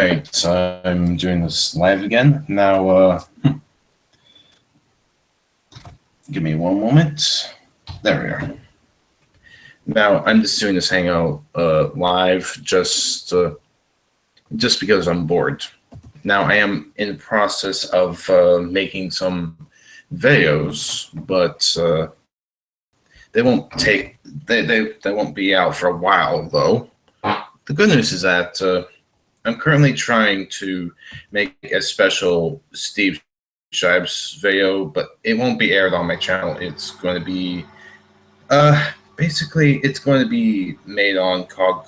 Alright, so I'm doing this live again. Now, give me one moment. There we are. Now, I'm just doing this hangout live just because I'm bored. Now, I am in the process of making some videos, but they won't be out for a while, though. The good news is that I'm currently trying to make a special Steve Shibes video, but it won't be aired on my channel. It's going to be, basically, it's going to be made on Cog.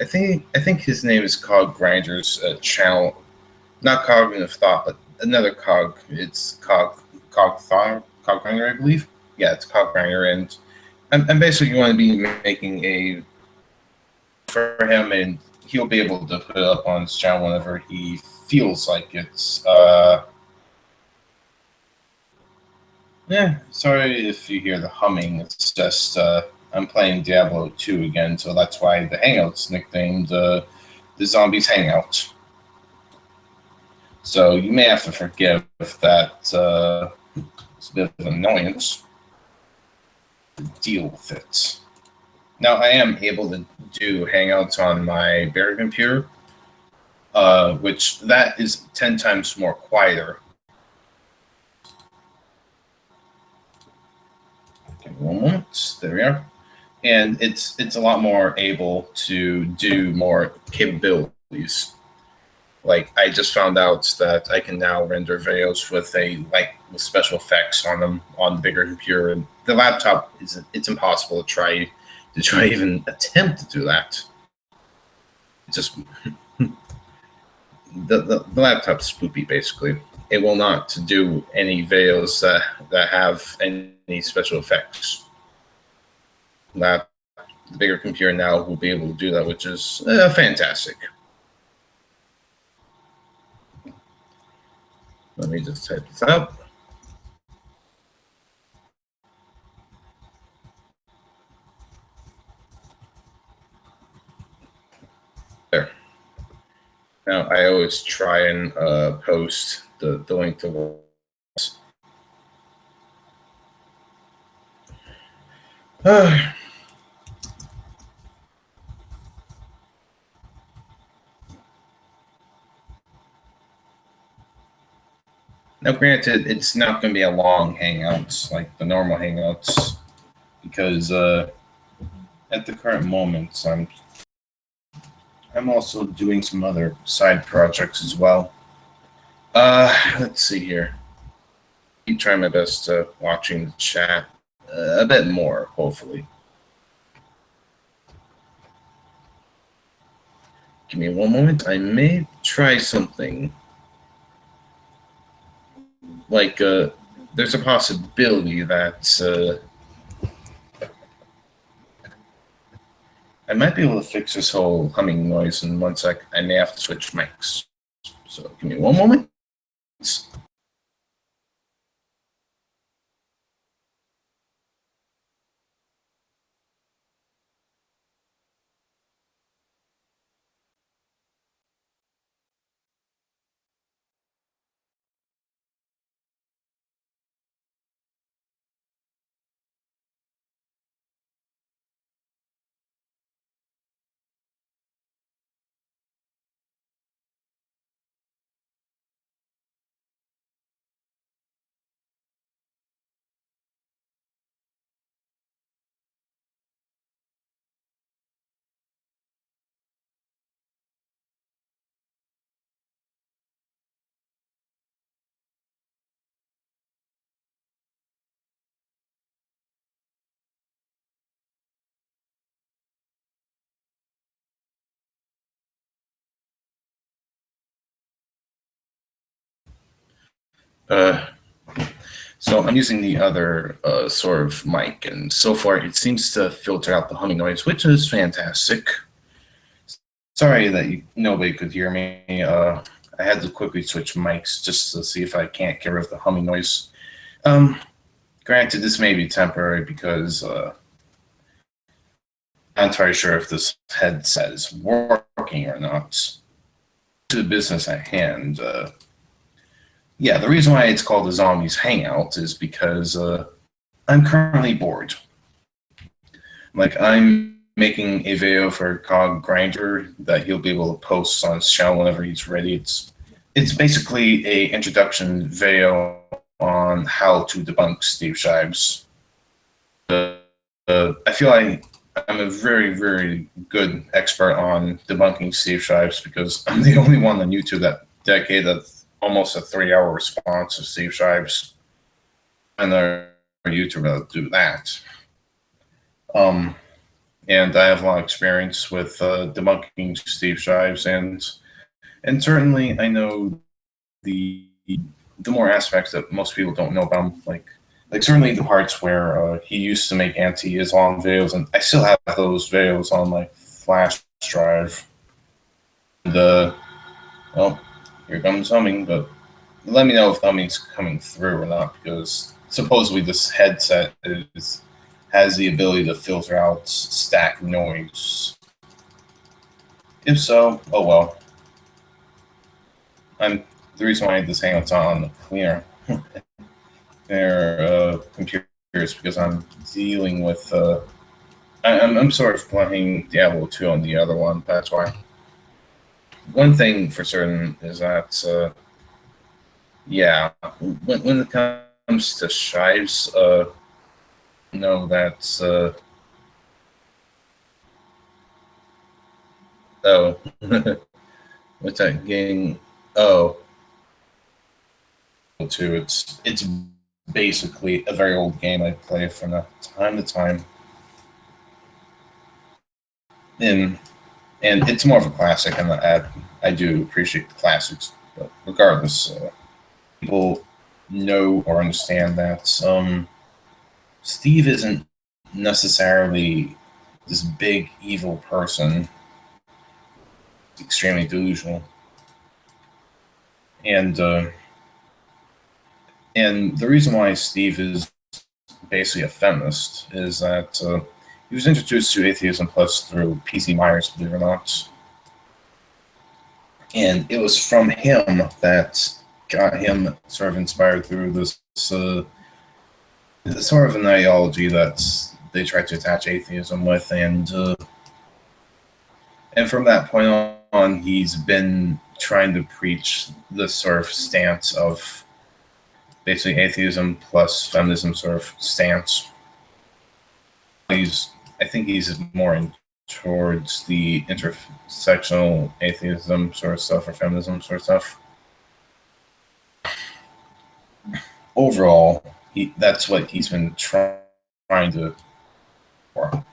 I think his name is Cog Grinder's channel, not Cognitive Thought, but another Cog. It's Cog Grinder, I believe. Yeah, it's Cog Grinder, and I'm basically going to be making a for him, and he'll be able to put it up on his channel whenever he feels like it's. Yeah, sorry if you hear the humming. It's just I'm playing Diablo 2 again, so that's why the Hangout's nicknamed the Zombies Hangout. So you may have to forgive that it's a bit of an annoyance. Deal with it. Now, I am able to do Hangouts on my bigger computer, which that is 10 times more quieter. Okay, one moment. There we are. And it's a lot more able to do more capabilities. Like, I just found out that I can now render videos with with special effects on them on the bigger computer. And the laptop it's impossible to try even attempt to do that. It's just the laptop's spoopy, basically. It will not do any videos that have any special effects. The bigger computer now will be able to do that, which is fantastic. Let me just type this out. There. Now, I always try and post the link to Now, granted, it's not going to be a long Hangouts like the normal Hangouts, because at the current moment, I'm also doing some other side projects as well. Let's see here. Keep trying my best watching the chat a bit more, hopefully. Give me one moment. I may try something. Like, there's a possibility that I might be able to fix this whole humming noise in 1 sec. I may have to switch mics. So give me one moment. So I'm using the other sort of mic, and so far it seems to filter out the humming noise, which is fantastic. Sorry that nobody could hear me. I had to quickly switch mics just to see if I can't get rid of the humming noise. Granted, this may be temporary because I'm not entirely sure if this headset is working or not. to the business at hand, yeah, the reason why it's called the Zombies Hangout is because I'm currently bored. Like, I'm making a video for Cog Grinder that he'll be able to post on his channel whenever he's ready. It's basically a introduction video on how to debunk Steve Shives. I feel like I'm a very, very good expert on debunking Steve Shives because I'm the only one on YouTube that dedicated almost a 3-hour response to Steve Shives. And our YouTuber that do that. And I have a lot of experience with debunking Steve Shives, and certainly I know the more aspects that most people don't know about him, like certainly the parts where he used to make anti-Islam videos, and I still have those videos on my flash drive. And, well, here comes humming, but let me know if humming's coming through or not, because supposedly this headset has the ability to filter out static noise. If so, oh well. The reason why this hangout's on the cleaner their computers because I'm dealing with I'm sort of playing Diablo 2 on the other one. That's why. One thing for certain is that yeah, when it comes to Shives, know that oh what's that game? Oh, 2. It's basically a very old game I play from time to time. And it's more of a classic, and I do appreciate the classics. But regardless, people know or understand that Steve isn't necessarily this big evil person. He's extremely delusional, and the reason why Steve is basically a feminist is that he was introduced to atheism plus through P.C. Myers, believe it or not. And it was from him that got him sort of inspired through this sort of an ideology that they tried to attach atheism with. And from that point on, he's been trying to preach this sort of stance of basically atheism plus feminism sort of stance. I think he's more in towards the intersectional atheism sort of stuff or feminism sort of stuff. Overall, that's what he's been trying to for.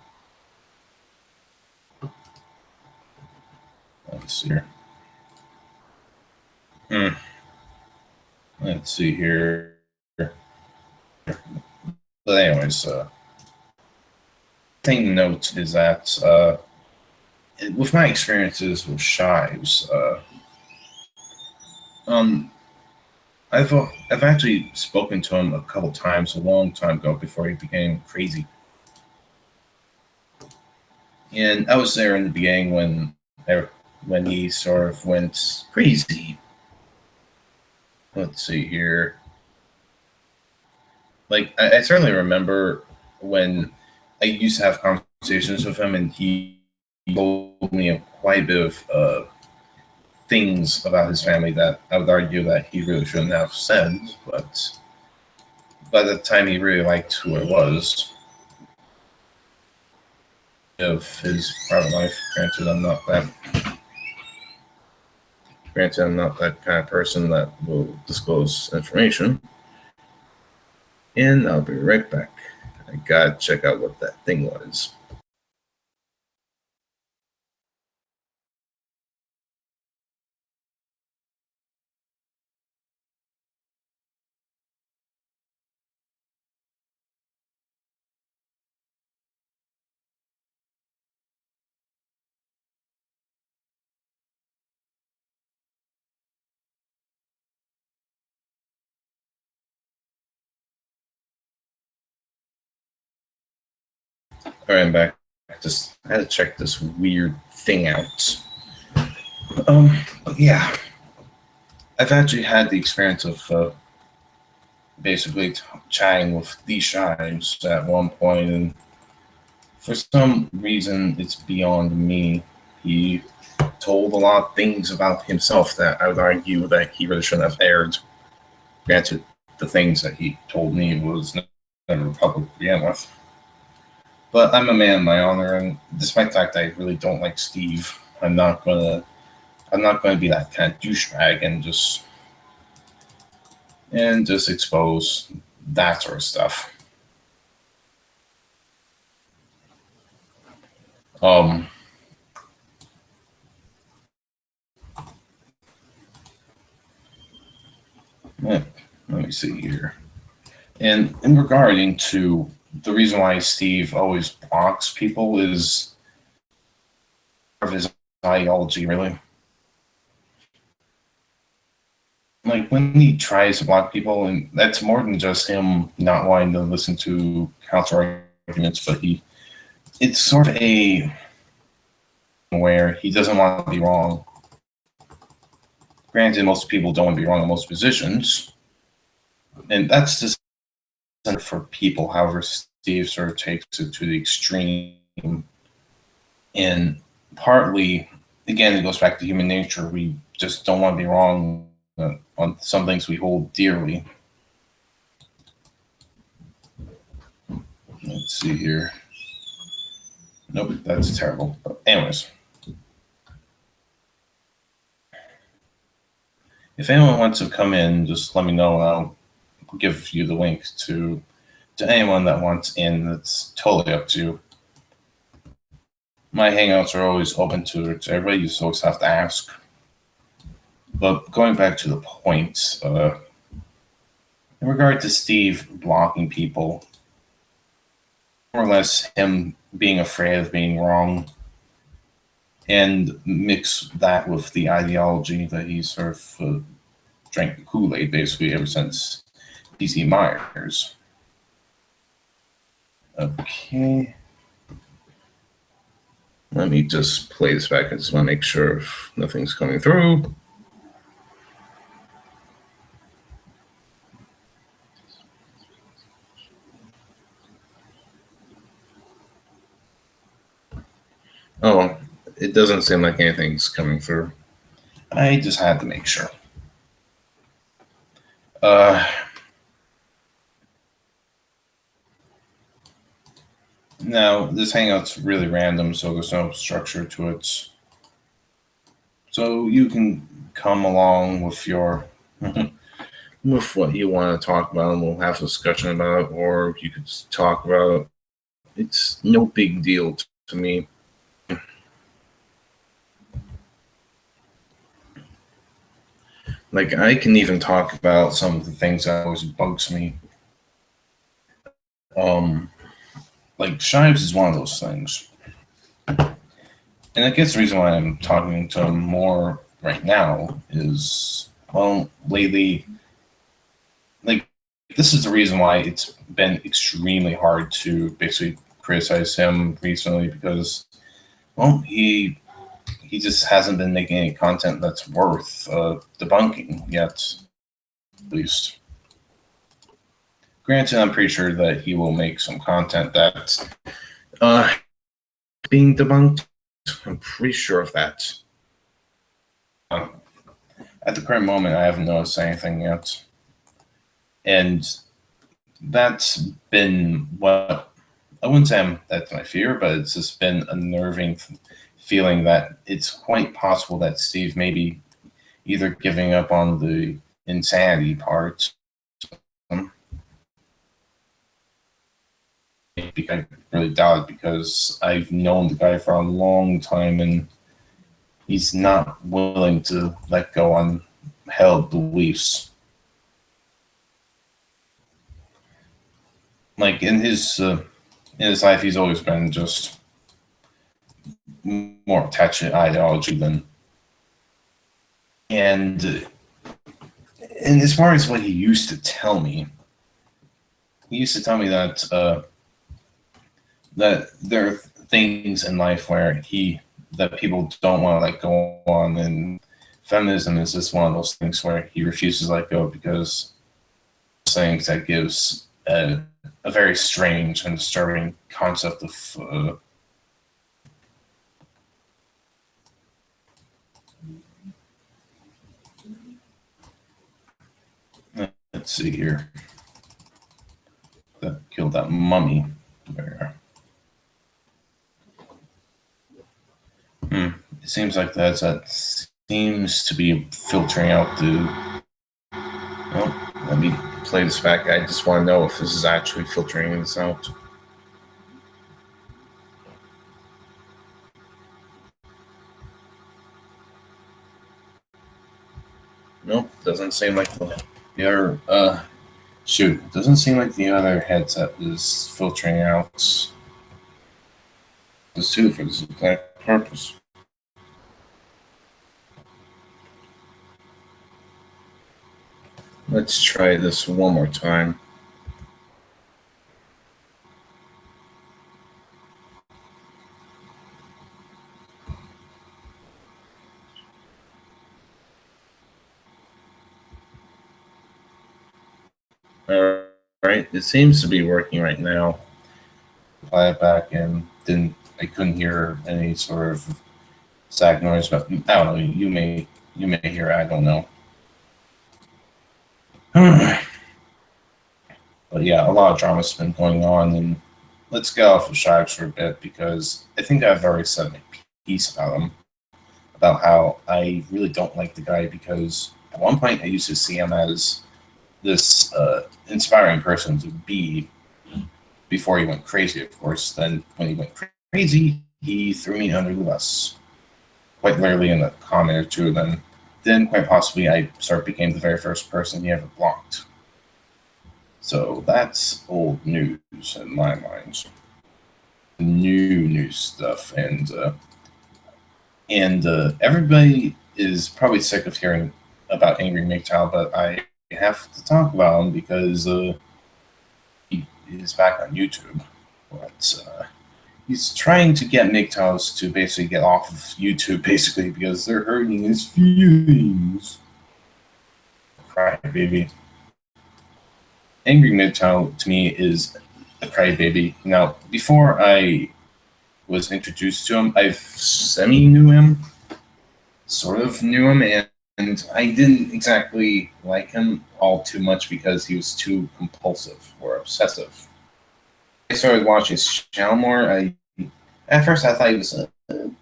Let's see here. Let's see here. But anyways, thing to note is that with my experiences with Shives, I've actually spoken to him a couple times a long time ago before he became crazy, and I was there in the beginning when he sort of went crazy. Let's see here. Like I certainly remember when I used to have conversations with him, and he told me quite a bit of things about his family that I would argue that he really shouldn't have said. But by the time he really liked who I was, of his private life, granted I'm not that kind of person that will disclose information. And I'll be right back. I gotta check out what that thing was. All right, I'm back. I had to check this weird thing out. Yeah, I've actually had the experience of basically chatting with these Shives at one point, and for some reason, it's beyond me. He told a lot of things about himself that I would argue that he really shouldn't have aired. Granted, the things that he told me was never public to begin with. But I'm a man of my honor, and despite the fact that I really don't like Steve, I'm not gonna be that kind of douchebag and just expose that sort of stuff. Um, yeah, let me see here. And in regarding to the reason why Steve always blocks people is of his ideology, really. Like when he tries to block people, and that's more than just him not wanting to listen to counter arguments, but it's sort of a where he doesn't want to be wrong. Granted, most people don't want to be wrong in most positions, and that's just for people. However, Steve sort of takes it to the extreme, and partly, again, it goes back to human nature. We just don't want to be wrong on some things we hold dearly. Let's see here. Nope, that's terrible. But anyways, if anyone wants to come in, just let me know, and I'll give you the link to anyone that wants in. That's totally up to you. My hangouts are always open to everybody. You folks have to ask. But going back to the point, in regard to Steve blocking people, more or less him being afraid of being wrong, and mix that with the ideology that he sort of drank the Kool-Aid basically ever since DC Myers. Okay. Let me just play this back. I just want to make sure if nothing's coming through. Oh, it doesn't seem like anything's coming through. I just had to make sure. Now, this hangout's really random, so there's no structure to it. So you can come along with your with what you want to talk about, and we'll have a discussion about it, or you could just talk about it. It's no big deal to me. Like, I can even talk about some of the things that always bugs me. Like, Shives is one of those things. And I guess the reason why I'm talking to him more right now is, well, lately, like, this is the reason why it's been extremely hard to basically criticize him recently, because, well, he just hasn't been making any content that's worth debunking yet, at least. Granted, I'm pretty sure that he will make some content that's being debunked. I'm pretty sure of that. At the current moment, I haven't noticed anything yet. And that's been what, I wouldn't say that's my fear, but it's just been unnerving feeling that it's quite possible that Steve may be either giving up on the insanity part. I really doubt it, because I've known the guy for a long time, and he's not willing to let go on held beliefs. Like in his life, he's always been just more attached to ideology than. And as far as what he used to tell me, that that there are things in life where that people don't want to let go on, and feminism is just one of those things where he refuses to let go because things that gives a very strange and disturbing concept of let's see here. That killed that mummy. There. It seems like that seems to be filtering out the. Well, let me play this back. I just want to know if this is actually filtering this out. Nope, doesn't seem like the other. Shoot, doesn't seem like the other headset is filtering out the two for this exact purpose. Let's try this one more time. All right, it seems to be working right now. Play it back and I couldn't hear any sort of sag noise, but I don't know. You may hear it, I don't know. But yeah, a lot of drama's been going on, and let's get off of Sharks for a bit because I think I've already said my piece about him, about how I really don't like the guy because at one point I used to see him as this inspiring person to be before he went crazy, of course. Then when he went crazy, he threw me under the bus, quite literally in a comment or two. Then quite possibly I became the very first person he ever blocked. So that's old news in my mind. New news stuff, and everybody is probably sick of hearing about Angry MGTOW, but I have to talk about him because he is back on YouTube. But he's trying to get MGTOWs to basically get off of YouTube, basically, because they're hurting his feelings. Cry, baby. Angry MGTOW to me is a crybaby. Now, before I was introduced to him, I've semi-knew him, sort of knew him, and I didn't exactly like him all too much because he was too compulsive or obsessive. I started watching his channel more. At first I thought he was a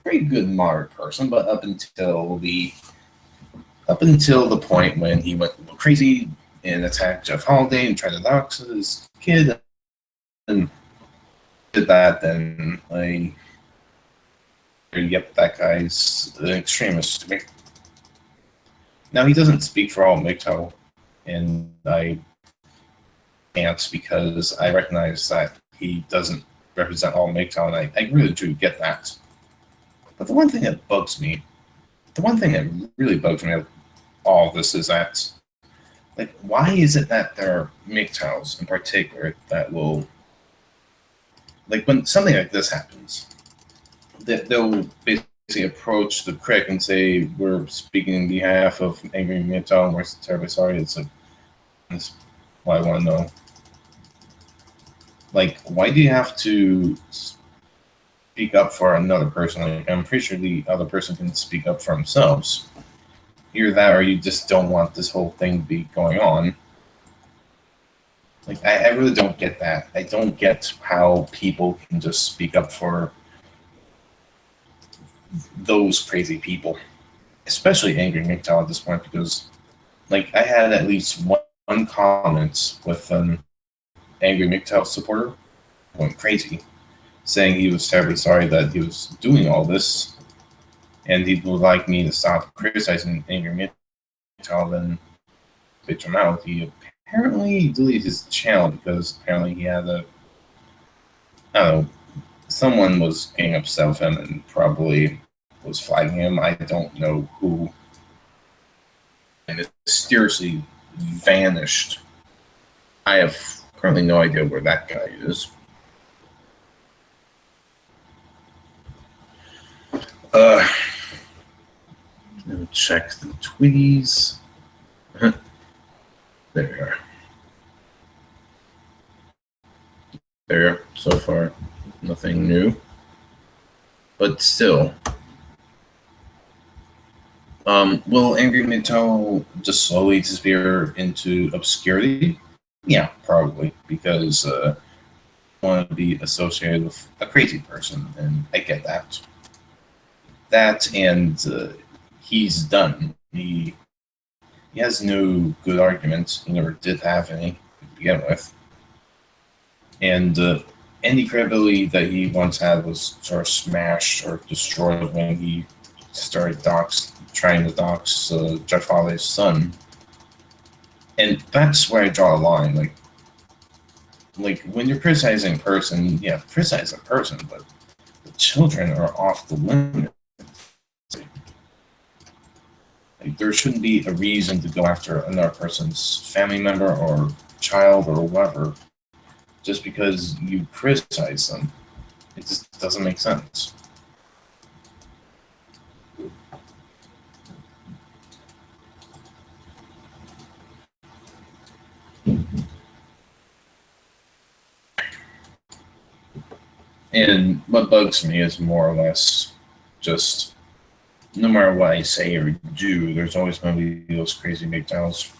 pretty good moderate person, but up until the point when he went crazy and attacked Jeff Holiday and tried to dox his kid and did that, then yep, that guy's an extremist to me. Now, he doesn't speak for all MGTOW, and I can't because I recognize that he doesn't represent all MGTOW, and I really do get that. But the one thing that really bugs me of all of this is that, like, why is it that there are MGTOWs in particular that will, like, when something like this happens, they'll basically approach the critic and say, we're speaking in behalf of Angry MGTOW and we're terribly sorry. It's like, that's what I want to know. Like, why do you have to speak up for another person? Like, I'm pretty sure the other person can speak up for themselves. Either that or you just don't want this whole thing to be going on. Like, I really don't get that. I don't get how people can just speak up for those crazy people, especially Angry MGTOW at this point, because, like, I had at least one comment with an Angry MGTOW supporter going crazy, saying he was terribly sorry that he was doing all this, and he would like me to stop criticizing Angry MGTOW. Then, bitch him out. He apparently deleted his channel because apparently he had I don't know, someone was getting upset with him and probably was flagging him. I don't know who. And it mysteriously vanished. I have currently no idea where that guy is. And check the tweets. There we are. There, so far, nothing new. But still, will Angry MGTOW just slowly disappear into obscurity? Yeah, probably, because I want to be associated with a crazy person, and I get that. That and he's done. He has no good arguments. He never did have any to begin with. And any credibility that he once had was sort of smashed or destroyed when he started trying to dox Jeff Harley's son. And that's where I draw a line. Like when you're criticizing a person, yeah, criticize a person, but the children are off the limit. Like, there shouldn't be a reason to go after another person's family member or child or whatever just because you criticize them. It just doesn't make sense. And what bugs me is more or less just no matter what I say or do, there's always going to be those crazy MGTOWs,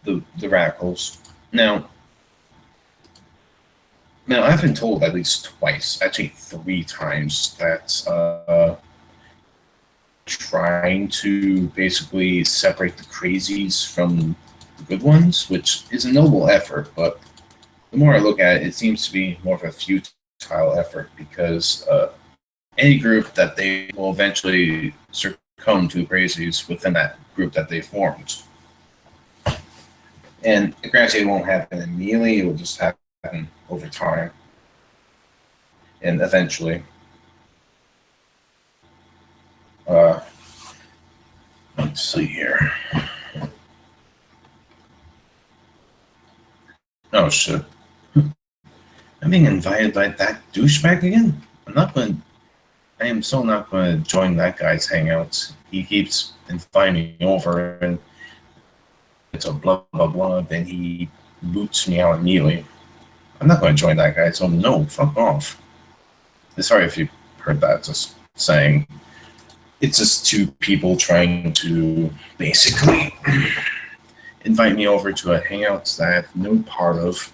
the radicals. Now, I've been told at least twice, actually 3 times, that trying to basically separate the crazies from the good ones, which is a noble effort, but the more I look at it, it seems to be more of a futile effort because any group that they will eventually succumb to crazies within that group that they formed. And granted, it won't happen immediately, it will just happen over time. And eventually. Let's see here. Oh, shit. I'm being invited by that douchebag again? I am so not going to join that guy's hangouts. He keeps inviting me over, and it's a blah, blah, blah, then he boots me out immediately. I'm not going to join that guy, so no, fuck off. Sorry if you heard that, just saying. It's just 2 people trying to basically invite me over to a hangout that I have no part of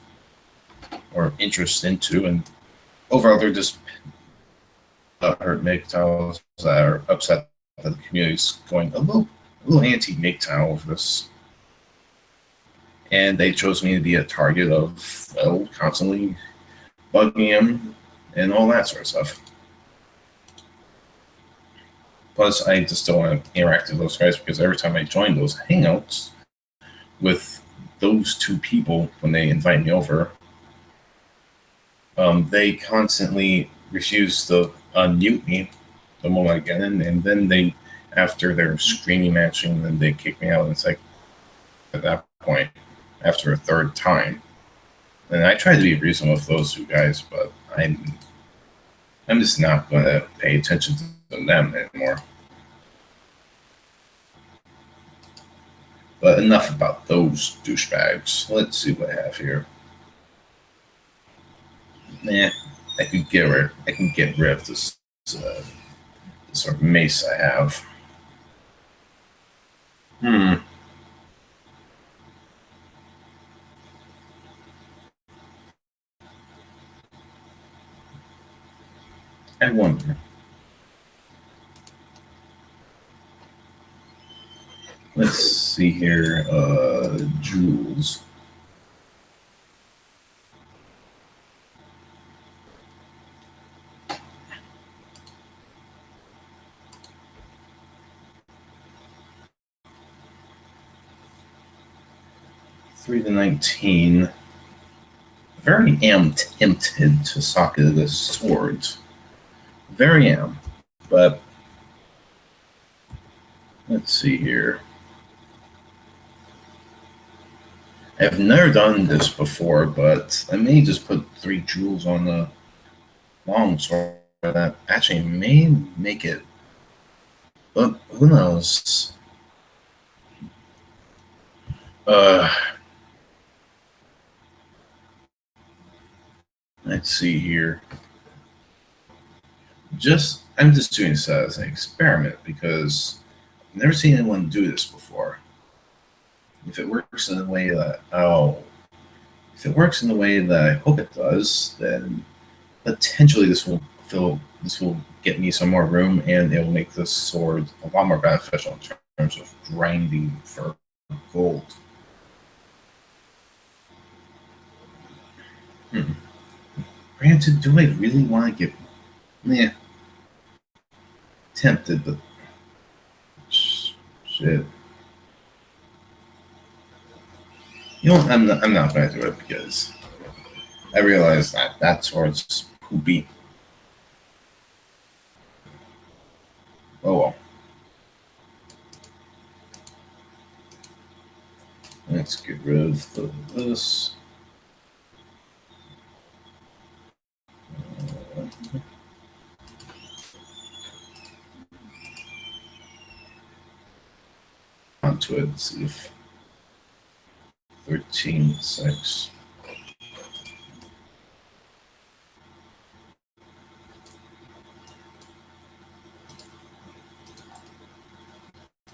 or interest into, and overall they're just hurt MGTOWs that are upset that the community's going a little anti-MGTOW over this. And they chose me to be a target of, well, constantly bugging him and all that sort of stuff. Plus, I just don't want to interact with those guys because every time I join those hangouts with those 2 people, when they invite me over, they constantly refuse to unmute me the moment I get in, and then after they're screaming matching, then they kick me out. And it's like, at that point, after a 3rd time, and I try to be reasonable with those 2 guys, but I'm just not going to pay attention to them anymore. But enough about those douchebags. Let's see what I have here. Nah, I can get rid of this sort of mace I have. I wonder. Let's see here. Jewels. Three to 19. Very am tempted to socket the swords. Very am. But let's see here. I've never done this before, but I may just put 3 jewels on the long sword. That actually may make it But who knows? Uh, let's see here. I'm just doing this as an experiment because I've never seen anyone do this before. If it works in the way that if it works in the way that I hope it does, then potentially this will get me some more room, and it will make this sword a lot more beneficial in terms of grinding for gold. Hmm. Granted, do I really want to get? Yeah, tempted, but shit. You know what? I'm not going to do it because I realize that that sword's poopy. Oh well. Let's get rid of this. Onto it. See if 13.6.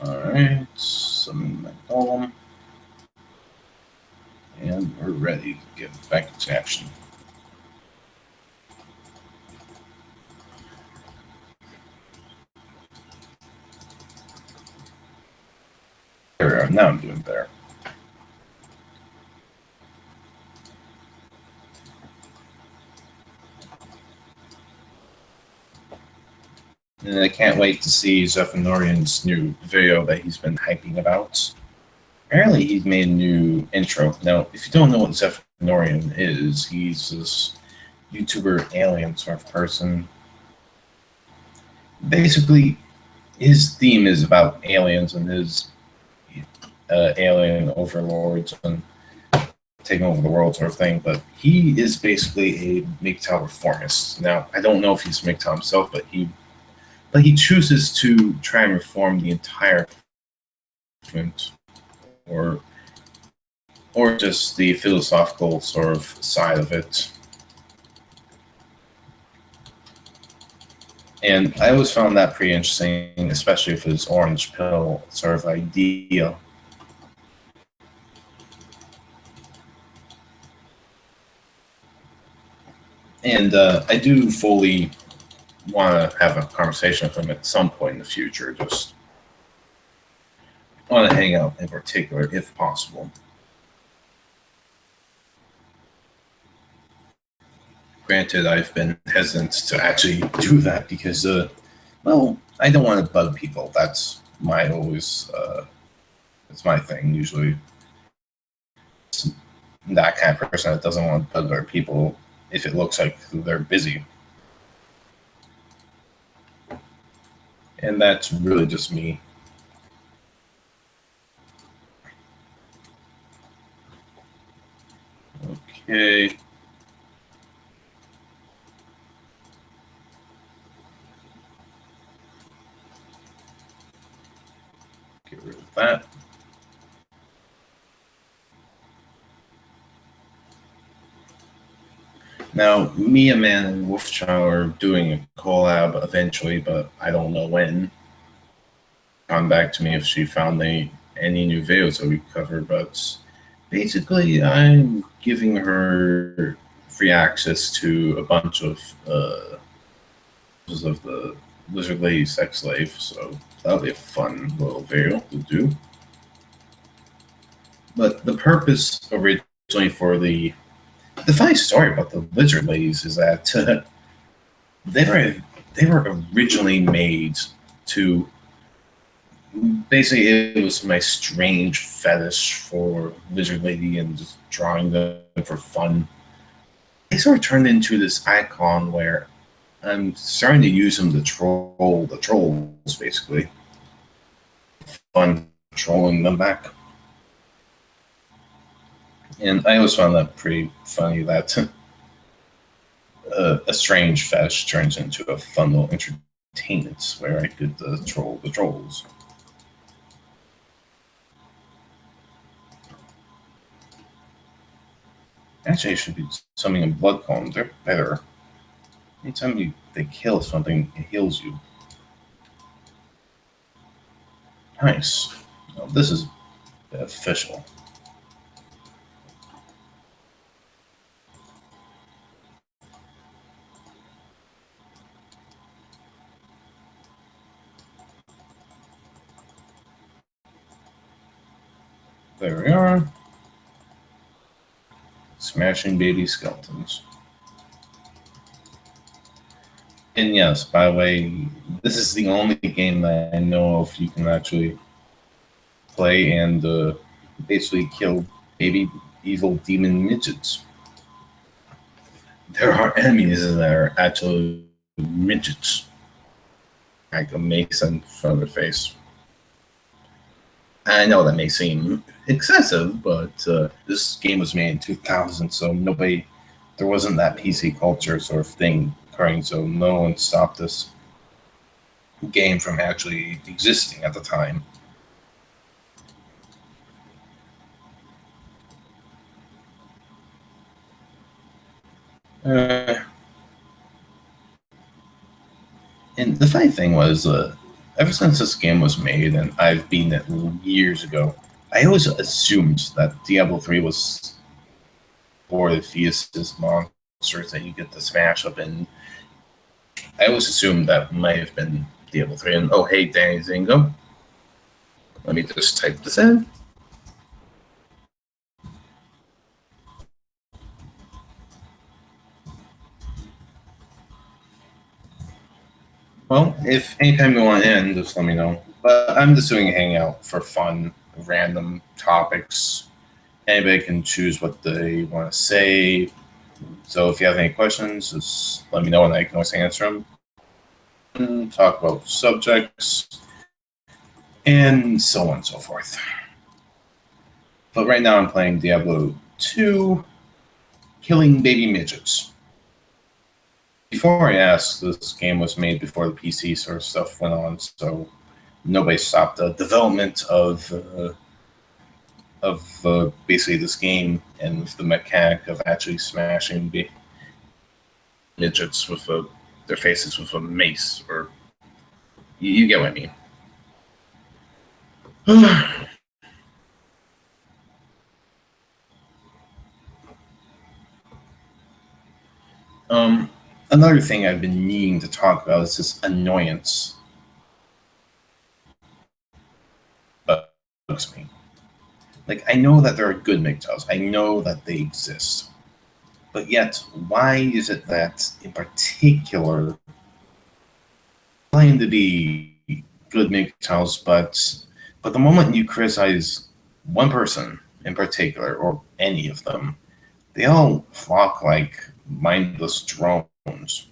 Alright, summon my golem. And we're ready to get back into action. There we are. Now I'm doing better. And I can't wait to see Zephanorian's new video that he's been hyping about. Apparently, he's made a new intro. Now, if you don't know what Zephanorian is, he's this YouTuber alien sort of person. Basically, his theme is about aliens and his alien overlords and taking over the world sort of thing. But he is basically a MGTOW reformist. Now, I don't know if he's MGTOW himself, but he chooses to try and reform the entire movement, or just the philosophical sort of side of it. And I always found that pretty interesting, especially with his orange pill sort of idea. And I do fully want to have a conversation with him at some point in the future. Just want to hang out in particular, if possible. Granted, I've been hesitant to actually do that because, well, I don't want to bug people. That's my my thing usually. That kind of person that doesn't want to bug other people if it looks like they're busy. And that's really just me. Okay. Get rid of that. Now, Mia Man and Wolfchild are doing a collab eventually, but I don't know when. Come back to me if she found any new videos that we cover, but basically I'm giving her free access to a bunch of the Lizard Lady Sex Slave, so that'll be a fun little video to do. But the purpose originally for the funny story about the Lizard Ladies is that they were originally made to basically it was my strange fetish for Lizard Lady and just drawing them for fun. They sort of turned into this icon where I'm starting to use them to troll the trolls, basically. Fun trolling them back. And I always found that pretty funny that a strange fetish turns into a fun little maintain it, where I could troll the trolls. Actually, I should be summoning a blood column. They're better. Anytime they kill something, it heals you. Nice. Well, this is official. There we are. Smashing baby skeletons. And yes, by the way, this is the only game that I know of you can actually play and basically kill baby evil demon midgets. There are enemies that are actually midgets. Like a mace in front of their face. I know that may seem excessive, but this game was made in 2000, so there wasn't that PC culture sort of thing occurring, so no one stopped this game from actually existing at the time. And the funny thing was, ever since this game was made, and I've beaten it years ago, I always assumed that Diablo 3 was for the fetuses monsters that you get to smash up in. I always assumed that might have been Diablo 3. And oh, hey, Danny Zingo. Let me just type this in. Well, if anytime you want in, just let me know. But I'm just doing a hangout for fun, random topics. Anybody can choose what they want to say. So if you have any questions, just let me know and I can always answer them. And talk about subjects and so on and so forth. But right now I'm playing Diablo 2, Killing Baby Midgets. Before I asked, this game was made before the PC sort of stuff went on, so nobody stopped the development of basically this game and the mechanic of actually smashing midgets with their faces with a mace, or you get what I mean. Another thing I've been needing to talk about is this annoyance. Bugs me. Like, I know that there are good MGTOWs. I know that they exist. But yet, why is it that, in particular, claim to be good MGTOWs, but the moment you criticize one person in particular, or any of them, they all flock like mindless drones.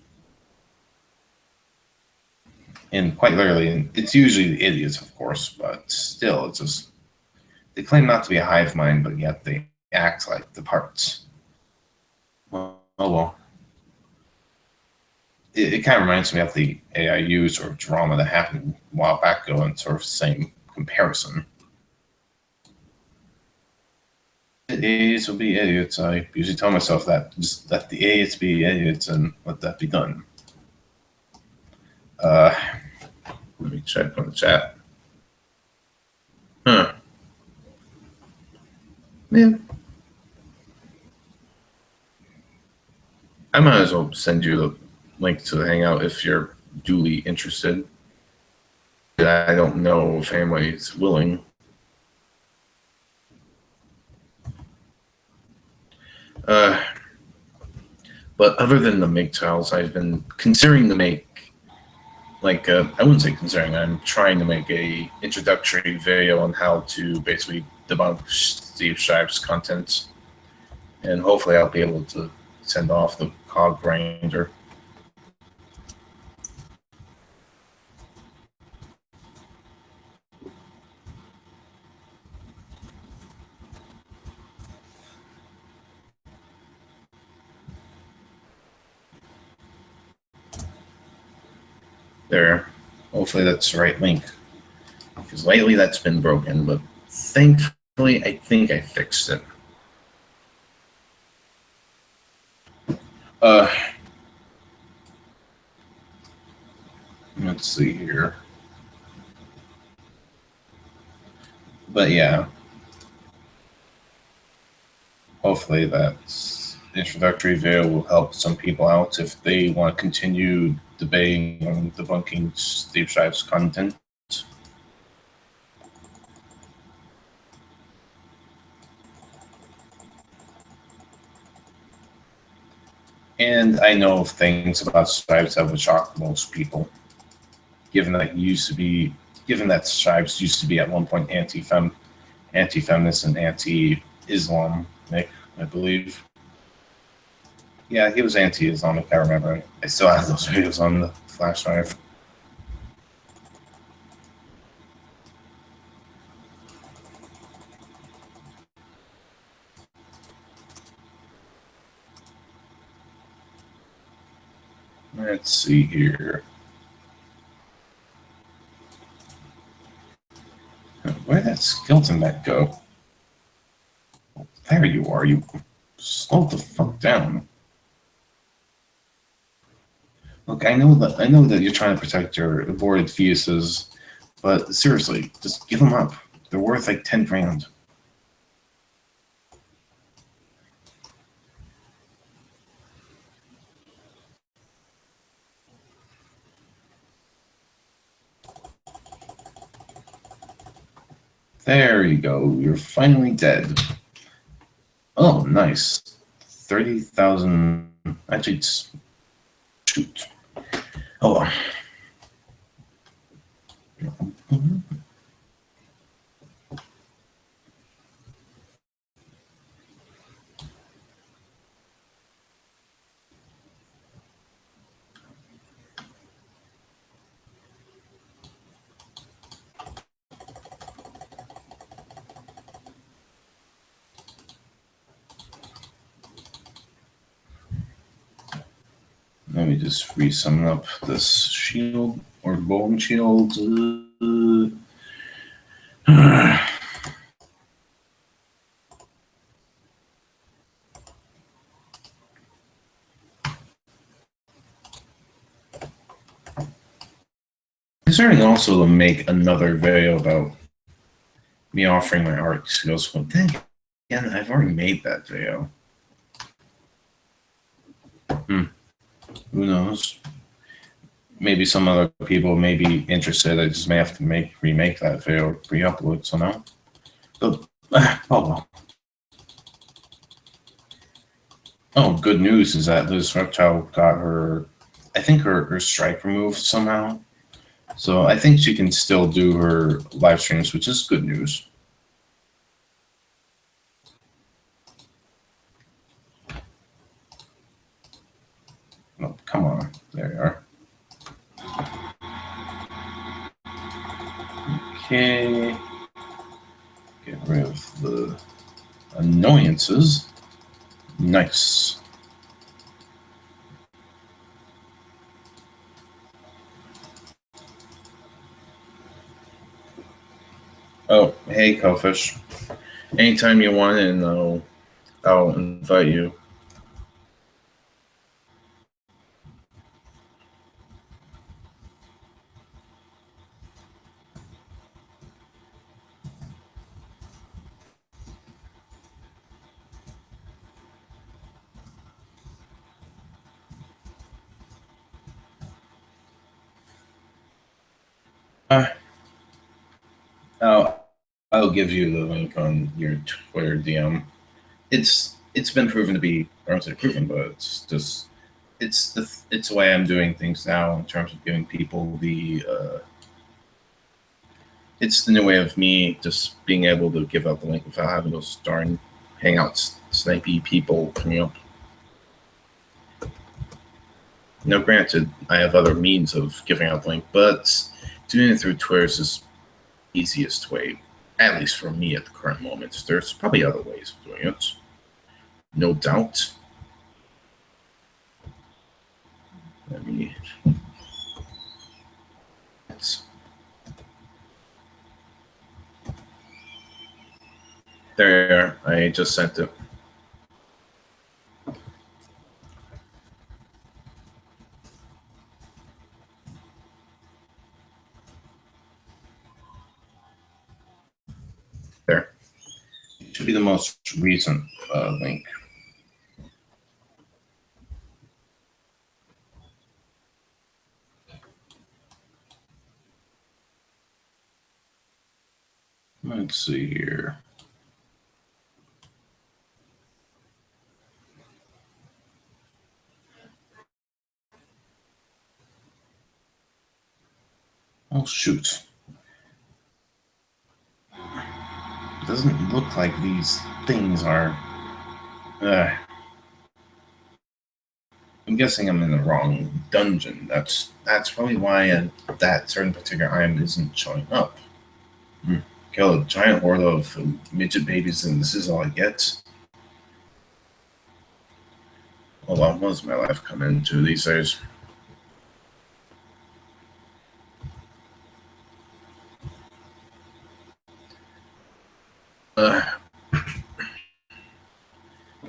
And quite literally, it's usually the idiots, of course, but still, it's just, they claim not to be a hive mind, but yet they act like the parts. Well, oh well. It kind of reminds me of the AIU sort of drama that happened a while back ago, and sort of same comparison. Idiots will be idiots. I usually tell myself that. Just let the idiots be idiots and let that be done. Let me check on the chat. Huh. Yeah. I might as well send you the link to the Hangout if you're duly interested. I don't know if anybody's willing. But other than the MGTOWs, I've been considering to make, like, I wouldn't say considering, I'm trying to make a introductory video on how to basically debunk Steve Shive's content. And hopefully I'll be able to send off the cog grinder. There. Hopefully that's the right link. Because lately that's been broken, but thankfully I think I fixed it. Let's see here. But yeah. Hopefully that introductory video will help some people out if they want to continue debating and debunking Steve Shive's content. And I know things about Shives that would shock most people, given that Shives used to be at one point anti-feminist and anti-Islam, I believe. Yeah, he was anti-Islamic, I remember. I still have those videos on the flash drive. Let's see here. Where'd that skeleton mech go? There you are, you slow the fuck down. Look, I know that you're trying to protect your aborted fetuses, but seriously, just give them up. They're worth like 10 grand. There you go. You're finally dead. Oh, nice. 30,000. Actually, shoot. Oh. Let me just re-summon up this shield or bone shield. Concerning also to make another video about me offering my art skills, but then again, I've already made that video. Who knows? Maybe some other people may be interested. I just may have to remake that video, re-upload somehow. But oh well. Oh, good news is that this reptile got her, I think her strike removed somehow. So I think she can still do her live streams, which is good news. Oh, come on. There you are. Okay. Get rid of the annoyances. Nice. Oh, hey, Cowfish. Anytime you want in, I'll invite you. I'll give you the link on your Twitter DM. It's been proven to be, I don't say proven, but it's just it's the way I'm doing things now in terms of giving people the it's the new way of me just being able to give out the link without having those darn hangouts snipey people coming up. Now, granted, I have other means of giving out the link, but doing it through Twitter is the easiest way, at least for me at the current moment. There's probably other ways of doing it, no doubt. Let me. There, I just sent it. There. It should be the most recent link. Let's see here. Oh, shoot. It doesn't look like these things are... I'm guessing I'm in the wrong dungeon. That's probably why that certain particular item isn't showing up. Kill a giant horde of midget babies and this is all I get? Oh, well, what does my life come into these days?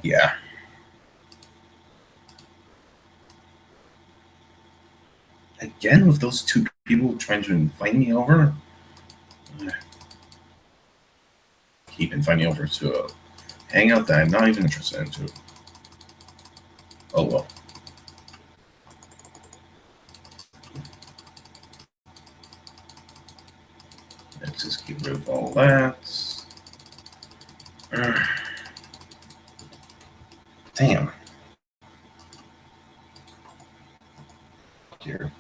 Yeah. Again with those two people trying to invite me over? Keep inviting me over to a hangout that I'm not even interested into. Oh well. Let's just get rid of all that. Damn. Here.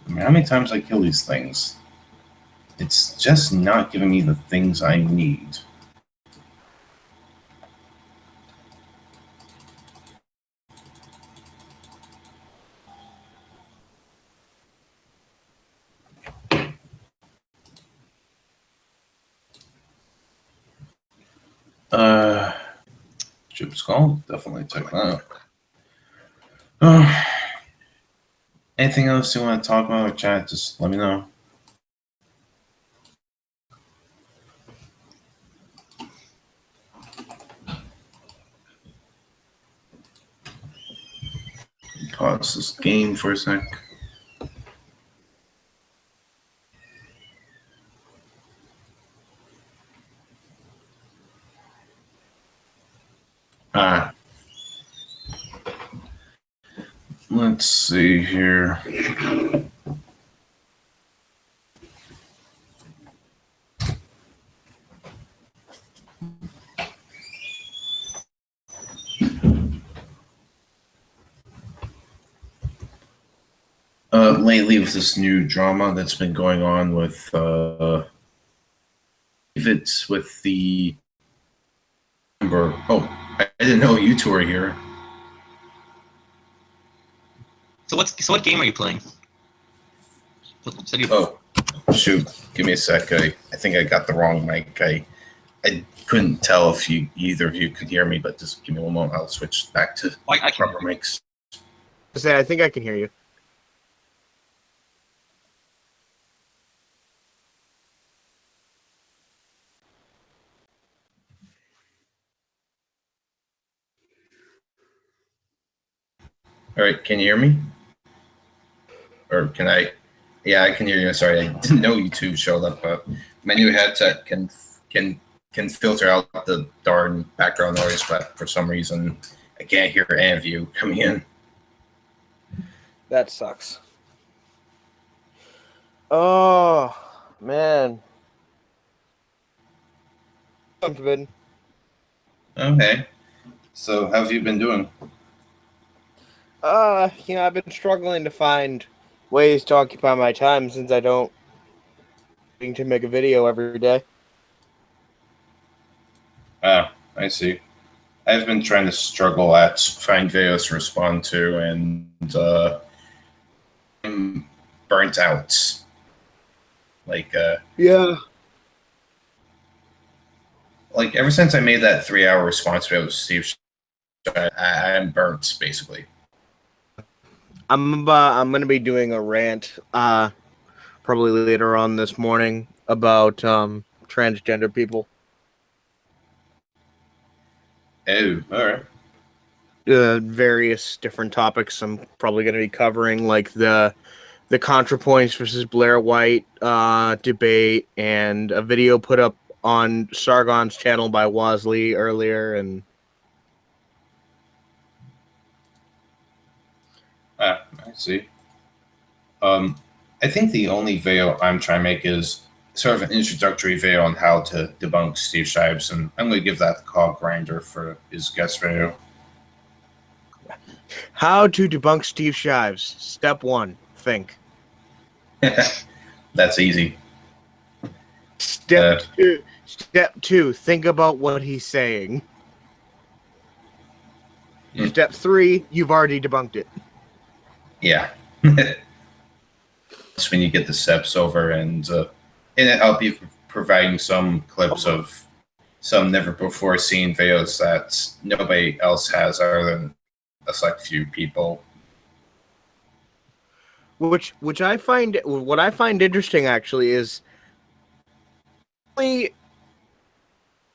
I mean, how many times I kill these things? It's just not giving me the things I need. Chip Skull, definitely check that out. Anything else you want to talk about or chat, just let me know. Pause this game for a sec. Let's see here. Lately with this new drama that's been going on with if it's with the number. Oh, I didn't know you two were here. So what game are you playing? Oh, shoot! Give me a sec. I think I got the wrong mic. I couldn't tell if either of you could hear me, but just give me one moment. I'll switch back to proper mics. I think I can hear you. All right, can you hear me? Or can I? Yeah, I can hear you. Sorry, I didn't know you two showed up. My new headset can filter out the darn background noise, but for some reason I can't hear any of you coming in. That sucks. Oh man. Forbidden. Okay. So how have you been doing? I've been struggling to find ways to occupy my time since I don't need to make a video every day. I see. I've been trying to struggle at find videos to respond to, and I'm burnt out. Yeah. Like ever since I made that 3-hour response video to Steve, I'm burnt basically. I'm gonna be doing a rant probably later on this morning about transgender people. Oh, all right. Various different topics I'm probably going to be covering, like the ContraPoints versus Blair White debate, and a video put up on Sargon's channel by Wasley earlier, and I see. I think the only video I'm trying to make is sort of an introductory video on how to debunk Steve Shives, and I'm going to give that the call grinder for his guest video. how to debunk Steve Shives. Step 1, think. That's easy. Step two, think about what he's saying. Hmm. Step 3, you've already debunked it. Yeah. That's when you get the steps over, and I'll be providing some clips of some never before seen videos that nobody else has other than a select few people. What I find interesting actually is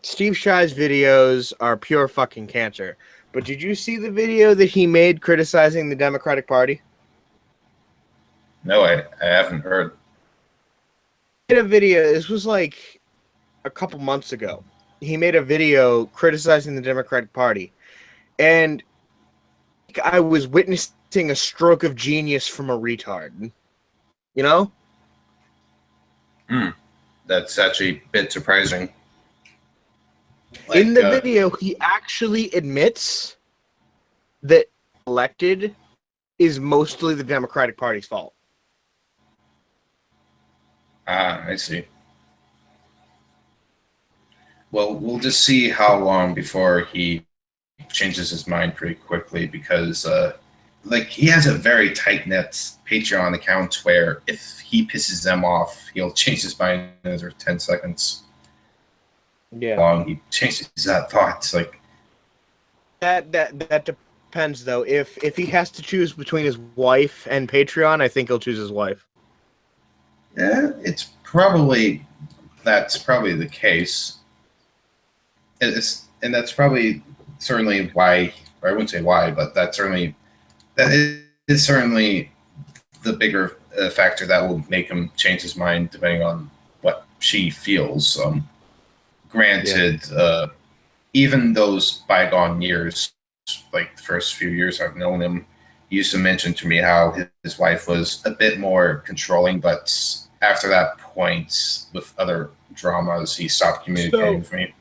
Steve Shive's videos are pure fucking cancer. But did you see the video that he made criticizing the Democratic Party? No, I haven't heard. He made a video. This was like a couple months ago. He made a video criticizing the Democratic Party, and I was witnessing a stroke of genius from a retard. You know? That's actually a bit surprising. In the video, he actually admits that elected is mostly the Democratic Party's fault. I see. Well, we'll just see how long before he changes his mind pretty quickly, because he has a very tight-knit Patreon account where if he pisses them off, he'll change his mind in under 10 seconds. Yeah. How long he changes that thought. That depends though. If he has to choose between his wife and Patreon, I think he'll choose his wife. Yeah, that's probably the case. And that's probably certainly why, or I wouldn't say why, but that is certainly the bigger factor that will make him change his mind, depending on what she feels. Granted, even those bygone years, like the first few years I've known him, he used to mention to me how his wife was a bit more controlling, but after that point, with other dramas, he stopped communicating with me.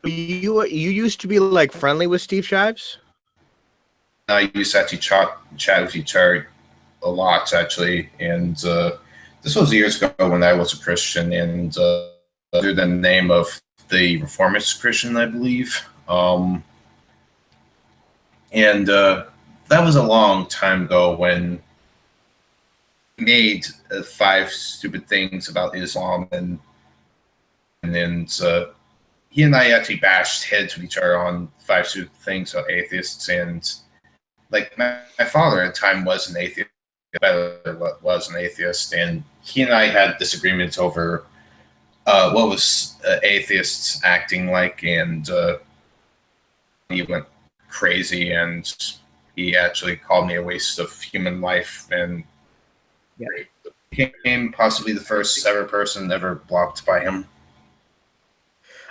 You used to be like friendly with Steve Shives? I used to actually chat with each other a lot, actually, and this was years ago when I was a Christian, and under the name of the Reformist Christian, I believe. And that was a long time ago when he made 5 stupid things about Islam, and then he and I actually bashed heads with each other on 5 stupid things about atheists. And my father at the time was an atheist, and he and I had disagreements over what was atheists acting like, and he went crazy, and he actually called me a waste of human life, and became possibly the first ever person ever blocked by him.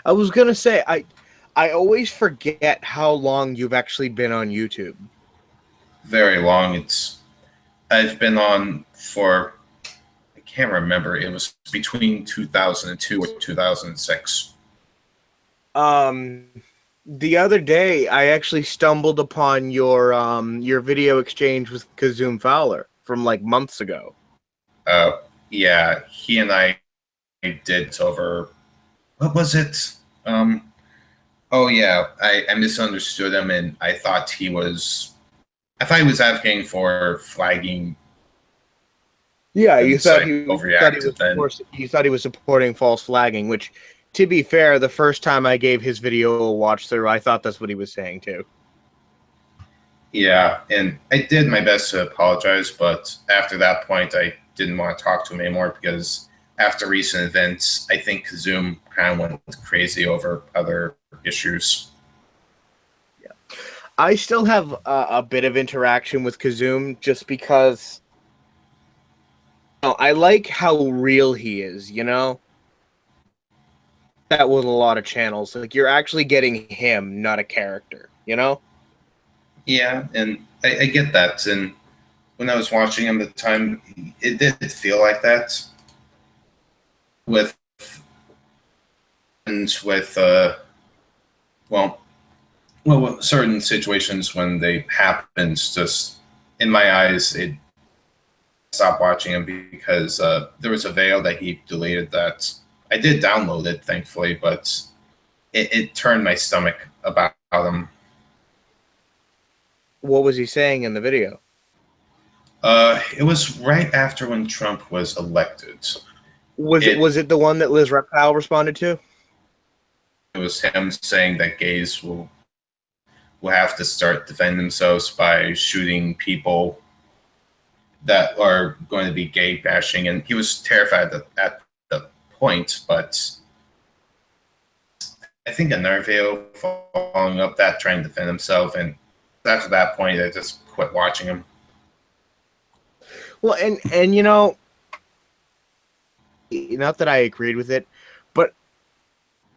I was gonna say, I always forget how long you've actually been on YouTube. Very long. I've been on for, I can't remember. It was between 2002 or 2006. The other day, I actually stumbled upon your video exchange with Kazoom Fowler from like months ago. Yeah, he and I did over, what was it? Oh yeah, I misunderstood him, and I thought he was advocating for flagging. Yeah, you thought he thought he was supporting false flagging, which, to be fair, the first time I gave his video a watch through, I thought that's what he was saying too. Yeah, and I did my best to apologize, but after that point, I didn't want to talk to him anymore, because after recent events, I think Kazoom kind of went crazy over other issues. I still have a bit of interaction with Kazoom just because I like how real he is, you know? That with a lot of channels. Like, you're actually getting him, not a character, you know? Yeah, and I get that. And when I was watching him at the time, it did feel like that. With and with well, with certain situations when they happen, just in my eyes, it stopped watching him because there was a veil that he deleted that I did download it, thankfully, but it turned my stomach about him. What was he saying in the video? It was right after when Trump was elected. Was it the one that Liz Reptile responded to? It was him saying that gays will have to start defending themselves by shooting people that are going to be gay bashing, and he was terrified at the point. But I think another video following up that trying to defend himself, and after that point, I just quit watching him. Well, and you know, not that I agreed with it, but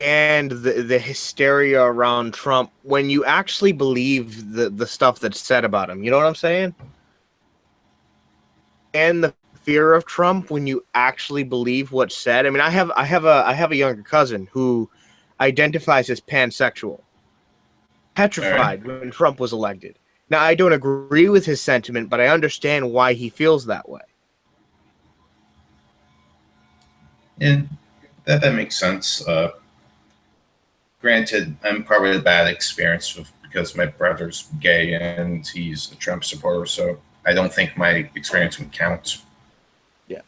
and the hysteria around Trump when you actually believe the stuff that's said about him. You know what I'm saying? And the fear of Trump when you actually believe what's said. I mean, I have a younger cousin who identifies as pansexual, petrified when Trump was elected. Now, I don't agree with his sentiment, but I understand why he feels that way. And that makes sense. Granted, I'm probably a bad experience because my brother's gay and he's a Trump supporter, so I don't think my experience would count. Yeah.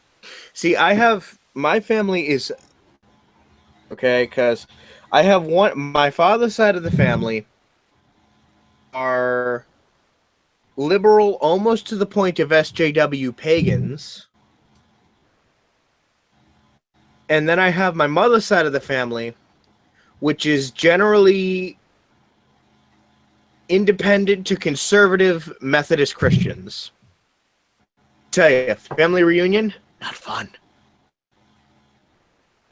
See, my family is okay because I have my father's side of the family are liberal almost to the point of SJW pagans. And then I have my mother's side of the family, which is generally independent to conservative Methodist Christians. Tell you, family reunion, not fun.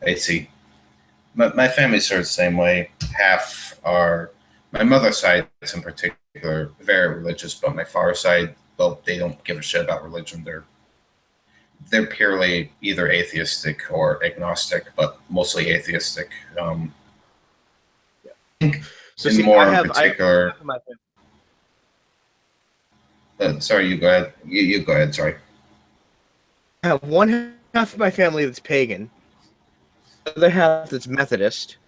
I see. My family's sort of the same way. Half are, my mother's side in particular, very religious, but my father's side, well, they don't give a shit about religion. They're purely either atheistic or agnostic, but mostly atheistic. So in see, more I in have, particular. Sorry, you go ahead. You go ahead. Sorry. I have one half of my family that's pagan, the other half that's Methodist,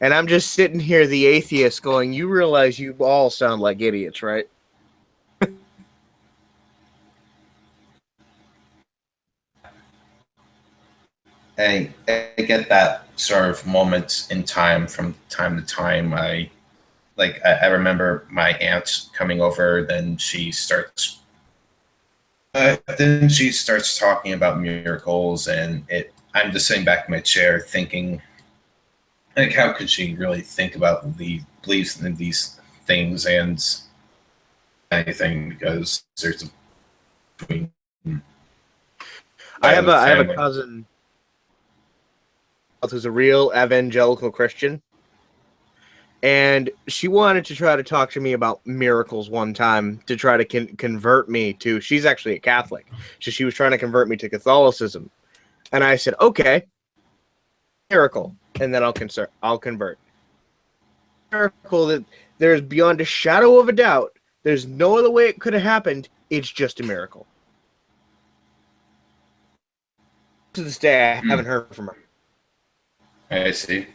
and I'm just sitting here, the atheist, going, "You realize you all sound like idiots, right?" I get that sort of moment in time from time to time. I remember my aunt coming over, then she starts talking about miracles, and I'm just sitting back in my chair thinking, like, how could she really think about the beliefs in these things and anything, because there's a between I have a cousin who's a real evangelical Christian, and she wanted to try to talk to me about miracles one time to try to convert me to. She's actually a Catholic, so she was trying to convert me to Catholicism, and I said, "Okay, miracle, and then I'll convert." Miracle that there's beyond a shadow of a doubt. There's no other way it could have happened. It's just a miracle. To this day, I haven't heard from her. I see.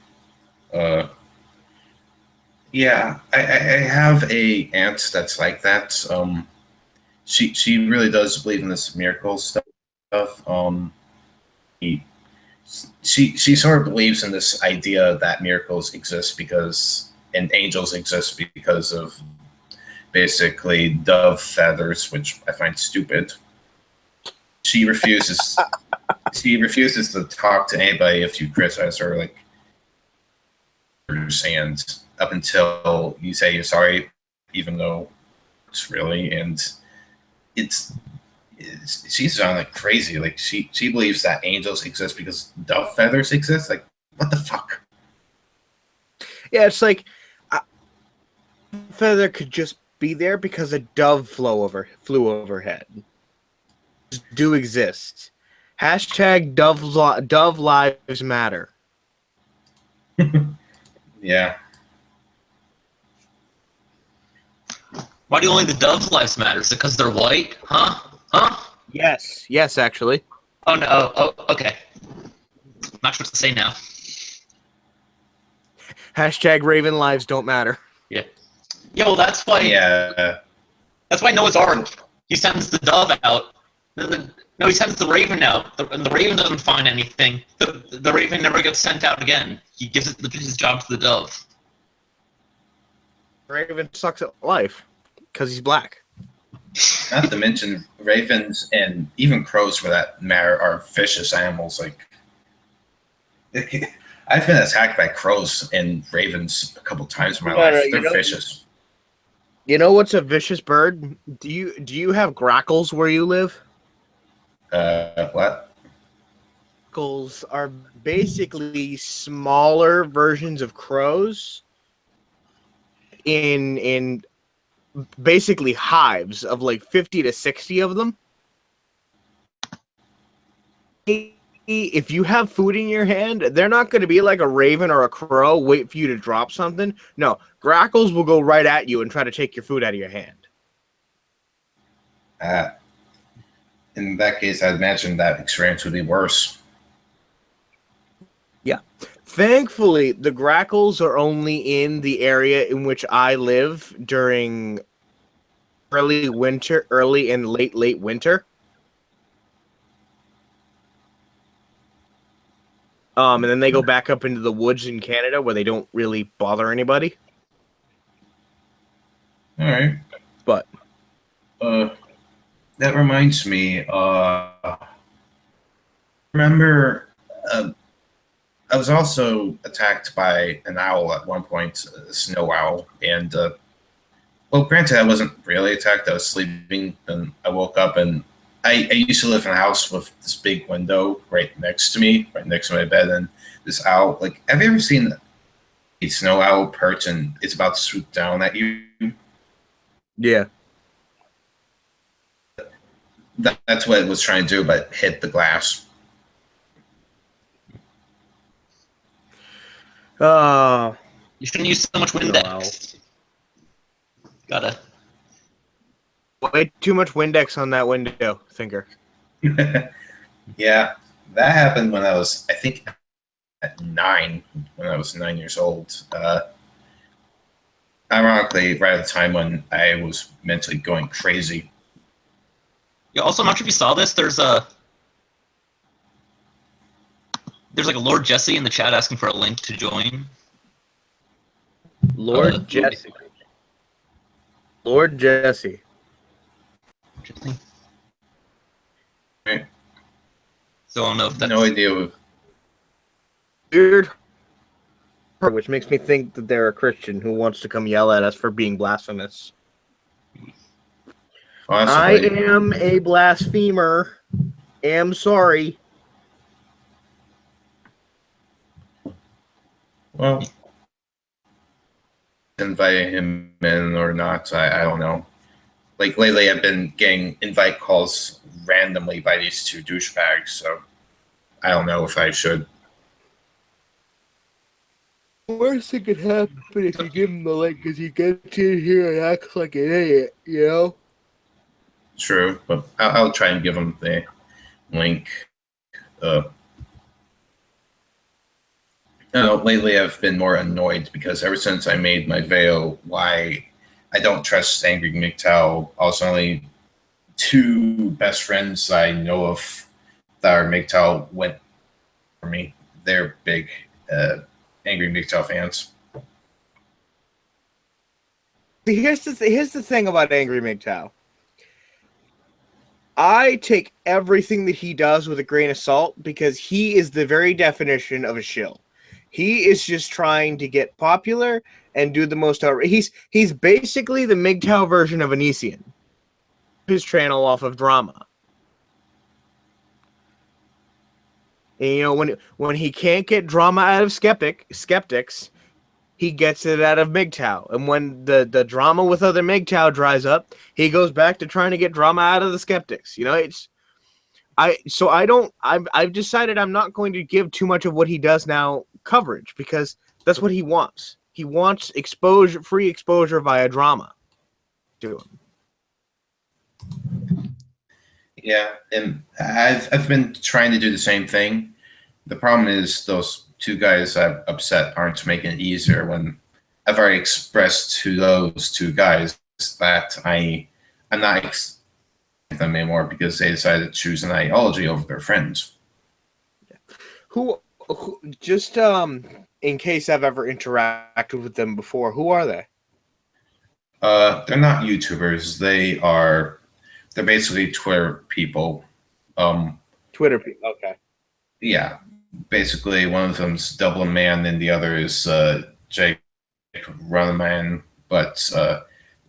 Yeah, I have a aunt that's like that. She really does believe in this miracle stuff. She sort of believes in this idea that miracles exist and angels exist because of basically dove feathers, which I find stupid. She refuses. She refuses to talk to anybody if you criticize her, like, and up until you say you're sorry, even though it's really, and it's she's on like crazy. Like she believes that angels exist because dove feathers exist. Like what the fuck? Yeah, it's like feather could just be there because a dove flew overhead. Just do exist. Hashtag dove lives matter. Yeah. Why do only the doves' lives matter? Is it because they're white? Huh? Huh? Yes, actually. Oh no. Oh, okay. Not sure what to say now. Hashtag Raven lives don't matter. Yeah. Yeah. Well, that's why. Yeah. That's why Noah's Ark. He sends the dove out. No, he sends the raven out, and the raven doesn't find anything. The raven never gets sent out again. He gives his job to the dove. Raven sucks at life because he's black. Not to mention ravens and even crows, for that matter, are vicious animals. Like I've been attacked by crows and ravens a couple times in my life. They're vicious. You know what's a vicious bird? Do you have grackles where you live? What? Grackles are basically smaller versions of crows in basically hives of like 50 to 60 of them. If you have food in your hand, they're not going to be like a raven or a crow, wait for you to drop something. No, grackles will go right at you and try to take your food out of your hand. In that case, I'd imagine that experience would be worse. Yeah. Thankfully, the grackles are only in the area in which I live during early and late winter. And then they go back up into the woods in Canada where they don't really bother anybody. All right. But that reminds me. Remember, I was also attacked by an owl at one point, a snow owl, and well, granted, I wasn't really attacked. I was sleeping, and I woke up, and I used to live in a house with this big window right next to me, right next to my bed, and this owl. Like, have you ever seen a snow owl perch and it's about to swoop down at you? yeah. That's what it was trying to do, but hit the glass. You shouldn't use so much Windex. Gotta. Way too much Windex on that window, Thinker. Yeah, that happened when I was, I think, at 9, when I was 9 years old. Ironically, right at the time when I was mentally going crazy. Yeah. Also, I'm not sure if you saw this. There's like a Lord Jesse in the chat asking for a link to join. Lord Jesse. Lord Jesse. Interesting. Right. So I don't know if that's No idea. Weird. Which makes me think that they're a Christian who wants to come yell at us for being blasphemous. Possibly. I am a blasphemer. Am sorry. Well, inviting him in or not, I don't know. Like, lately I've been getting invite calls randomly by these two douchebags, so I don't know if I should. Worst thing could happen if you give him the link is he gets in here and acts like an idiot, you know? True, but I'll try and give him the link. No, lately I've been more annoyed because ever since I made my veil, why I don't trust Angry MGTOW. Also, only 2 best friends I know of that are MGTOW went for me. They're big Angry MGTOW fans. Here's the thing about Angry MGTOW. I take everything that he does with a grain of salt because he is the very definition of a shill. He is just trying to get popular and do the most he's basically the MGTOW version of Onision. His channel off of drama. And, you know, when he can't get drama out of skeptics, he gets it out of MGTOW. And when the drama with other MGTOW dries up, he goes back to trying to get drama out of the skeptics. You know, I've decided I'm not going to give too much of what he does now coverage, because that's what he wants. He wants free exposure via drama to him. Yeah, and I've been trying to do the same thing. The problem is those two guys I've upset aren't making it easier when I've already expressed to those two guys that I'm not with them anymore because they decided to choose an ideology over their friends. Who just in case I've ever interacted with them before, who are they? They're not YouTubers. They're basically Twitter people. Twitter people. Okay. Yeah, basically one of them's Dublin Man and the other is Jake Runman. But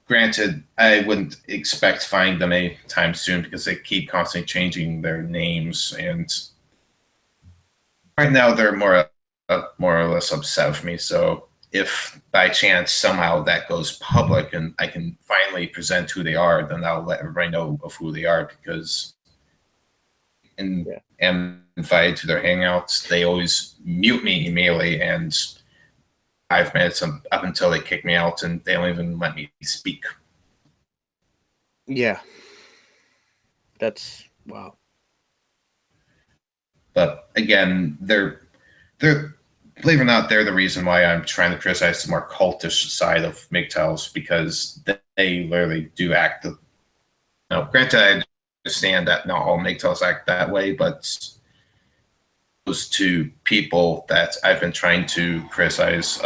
granted, I wouldn't expect to find them anytime soon because they keep constantly changing their names, and right now they're more or less upset with me. So if by chance somehow that goes public and I can finally present who they are, then I'll let everybody know of who they are, because and invited to their hangouts, they always mute me immediately, and 5 minutes up until they kick me out, and they don't even let me speak. Yeah. That's wow. But again, they're believe it or not, they're the reason why I'm trying to criticize the more cultish side of MGTOWs, because they literally do act. Now, granted, I understand that not all MGTOWs act that way, but those two people that I've been trying to criticize, just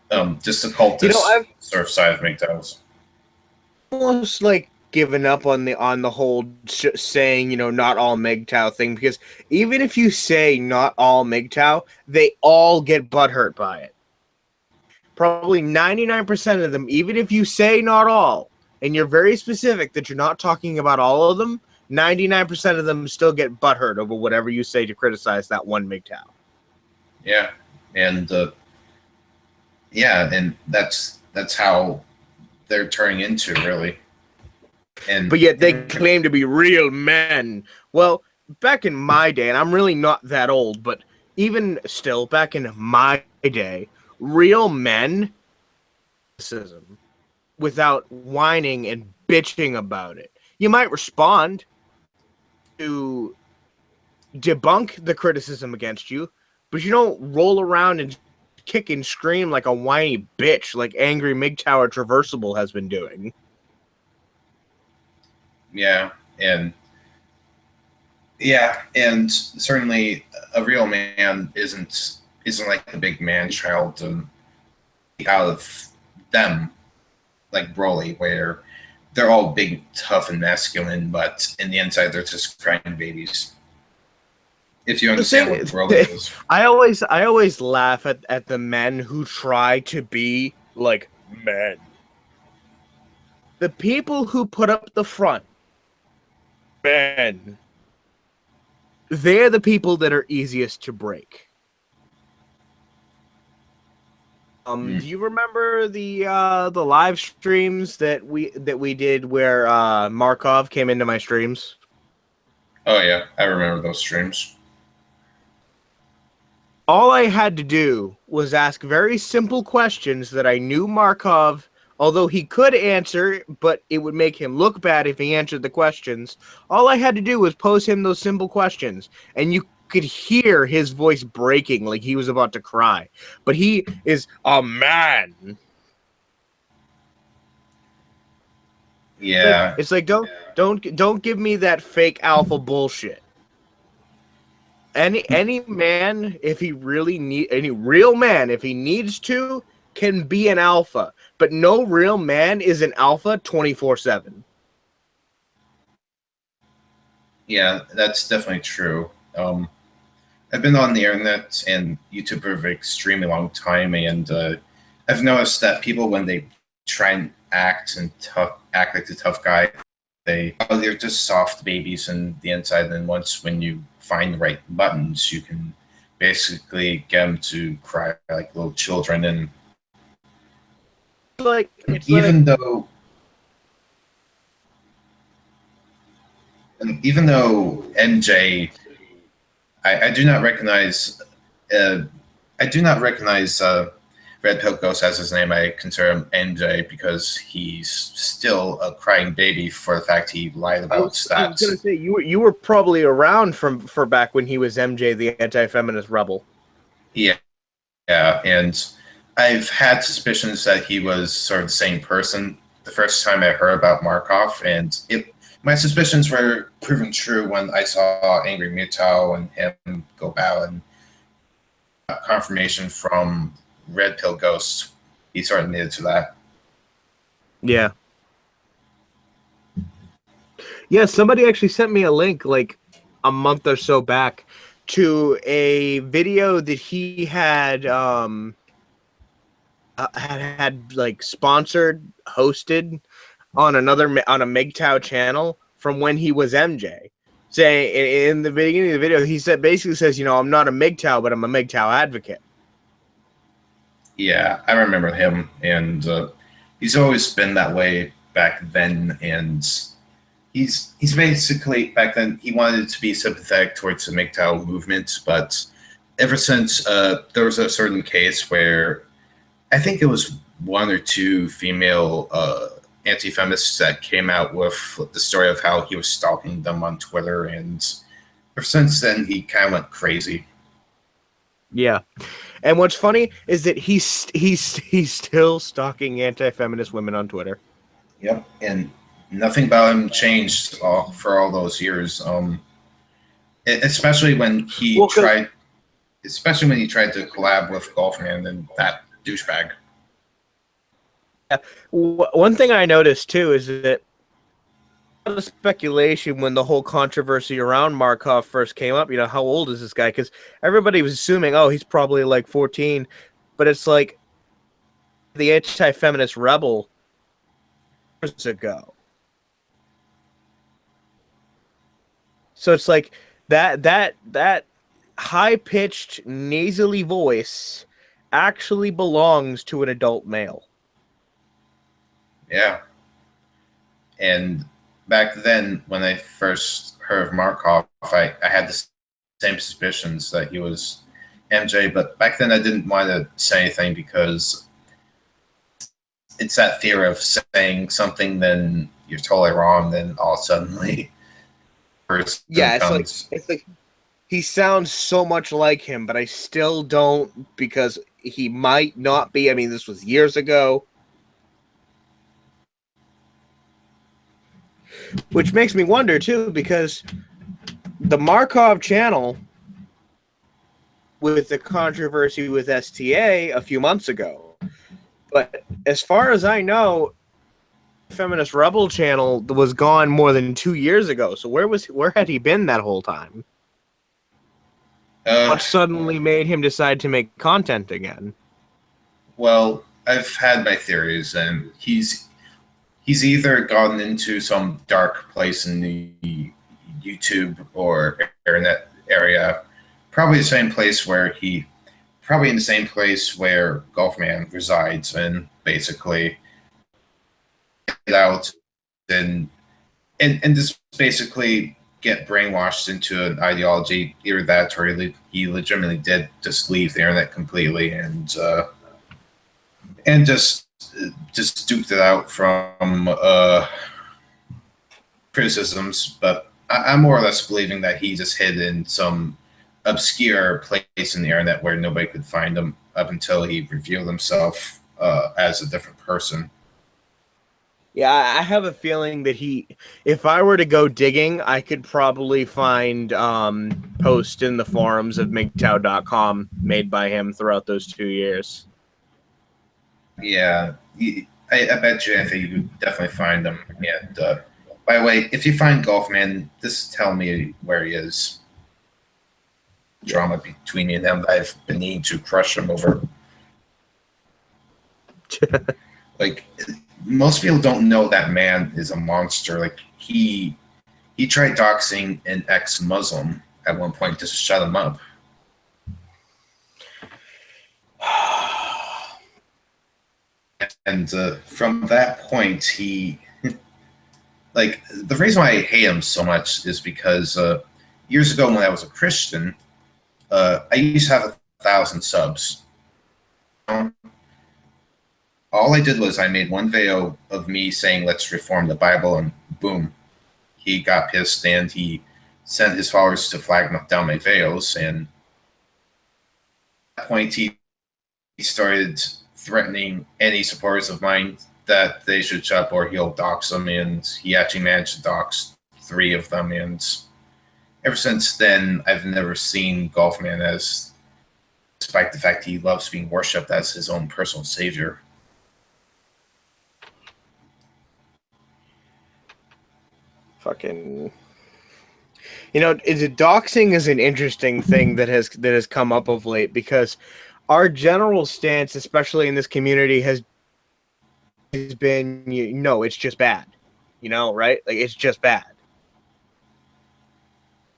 the cultist sort of side of MGTOWs. Almost like given up on the whole saying, you know, not all MGTOW thing, because even if you say not all MGTOW, they all get butthurt by it. Probably 99% of them, even if you say not all, and you're very specific that you're not talking about all of them, 99% of them still get butthurt over whatever you say to criticize that one MGTOW. Yeah, and that's how they're turning into, really. But yet they claim to be real men. Well, back in my day, and I'm really not that old, but even still, back in my day, real men, without whining and bitching about it. You might respond to debunk the criticism against you, but you don't roll around and kick and scream like a whiny bitch like Angry MGTOW Traversable has been doing. Yeah, and certainly a real man isn't like a big man child out of them, like Broly, where they're all big, tough, and masculine, but in the inside they're just crying babies. If you understand what Broly is. I always laugh at the men who try to be like men. The people who put up the front, men, they're the people that are easiest to break. Do you remember the live streams that we did where Markov came into my streams? Oh yeah, I remember those streams. All I had to do was ask very simple questions that I knew Markov, although he could answer, but it would make him look bad if he answered the questions. All I had to do was pose him those simple questions, and you could hear his voice breaking like he was about to cry. But he is a man. Yeah. It's like don't give me that fake alpha bullshit. Any man, if he really any real man, if he needs to, can be an alpha. But no real man is an alpha 24/7. Yeah, that's definitely true. I've been on the internet and YouTube for an extremely long time, and I've noticed that people, when they try and act like the tough guy, they're just soft babies in the inside. And then when you find the right buttons, you can basically get them to cry like little children. And even though MJ, I do not recognize. I do not recognize Red Pill Ghost as his name. I consider him MJ because he's still a crying baby for the fact he lied about stats. I was gonna say you were probably around for back when he was MJ, the anti-feminist rebel. Yeah, and I've had suspicions that he was sort of the same person the first time I heard about Markov, and my suspicions were proven true when I saw Angry Mutao and him go bow, and confirmation from Red Pill Ghost. He sort of admitted to that. Yeah. Yeah, somebody actually sent me a link like a month or so back to a video that he had had like sponsored, hosted on a MGTOW channel from when he was MJ. Saying in the beginning of the video, he basically says, I'm not a MGTOW, but I'm a MGTOW advocate. Yeah, I remember him, and he's always been that way back then. And he's basically, back then, he wanted to be sympathetic towards the MGTOW movement, but ever since there was a certain case where I think it was one or two female anti-feminists that came out with the story of how he was stalking them on Twitter, and ever since then he kind of went crazy. Yeah, and what's funny is that he's still stalking anti-feminist women on Twitter. Yep, and nothing about him changed for all those years. Especially when he tried to collab with Golfman and that douchebag. Yeah. One thing I noticed too is that the speculation when the whole controversy around Markov first came up, how old is this guy? Because everybody was assuming, he's probably like 14, but it's like the anti-feminist rebel years ago. So it's like that high-pitched, nasally voice actually belongs to an adult male. Yeah. And back then, when I first heard of Markov, I had the same suspicions that he was MJ, but back then I didn't want to say anything because it's that fear of saying something, then you're totally wrong, then all suddenly it's like he sounds so much like him, but I still don't, because he might not be. I mean, this was years ago. Which makes me wonder, too, because the Markov channel, with the controversy with STA a few months ago, but as far as I know, the Feminist Rebel channel was gone more than 2 years ago. So where had he been that whole time? What suddenly made him decide to make content again? Well, I've had my theories, and he's either gotten into some dark place in the YouTube or internet area, probably in the same place where Golfman resides, and basically get out and just basically get brainwashed into an ideology. Either that, or he legitimately did just leave the internet completely and just duped it out from criticisms. But I'm more or less believing that he just hid in some obscure place in the internet where nobody could find him up until he revealed himself as a different person. Yeah, I have a feeling that if I were to go digging, I could probably find posts in the forums of MGTOW.com made by him throughout those 2 years. Yeah, I bet you, I think you could definitely find them. And by the way, if you find Golfman, just tell me where he is. drama between me and him that I've been needing to crush him over. Like, most people don't know that man is a monster. Like, he tried doxing an ex-Muslim at one point just to shut him up. And from that point, he like, the reason why I hate him so much is because years ago when I was a Christian, I used to have 1,000 subs. All I did was I made one video of me saying, let's reform the Bible, and boom, he got pissed and he sent his followers to flag down my videos. And at that point, he started threatening any supporters of mine that they should shut up or he'll dox them. And he actually managed to dox 3 of them. And ever since then, I've never seen Golfman as, despite the fact he loves being worshipped as his own personal savior. Fucking, doxing is an interesting thing that has come up of late, because our general stance, especially in this community, has been, it's just bad, right? Like, it's just bad.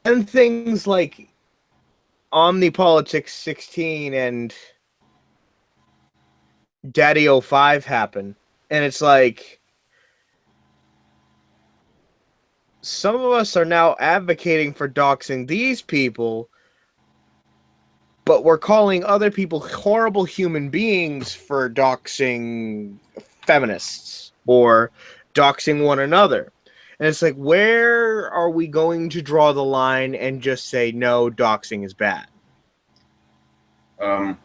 And things like Omnipolitics 16 and Daddy 05 happen, and it's like, some of us are now advocating for doxing these people, but we're calling other people horrible human beings for doxing feminists or doxing one another. And it's like, where are we going to draw the line and just say, no, doxing is bad? I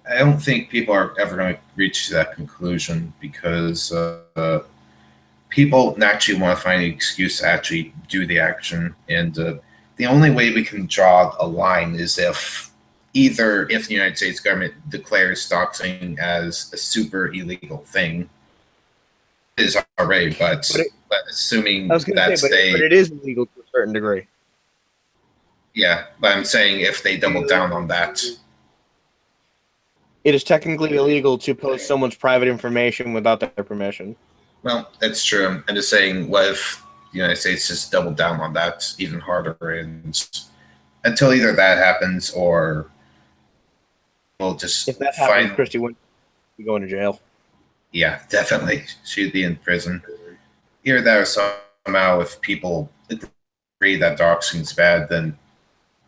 don't think people are ever going to reach that conclusion, because people naturally want to find an excuse to actually do the action. And the only way we can draw a line is if the United States government declares doxing as a super illegal thing. It is already, but assuming but it is illegal to a certain degree. Yeah, but I'm saying if they double down on that. It is technically illegal to post someone's private information without their permission. Well, that's true. I'm just saying, what if the United States just doubled down on that even harder? And until either that happens, or we'll just if that happens, Christy wouldn't be going to jail. Yeah, definitely. She'd be in prison. Either that, or somehow, if people agree that doxing's bad, then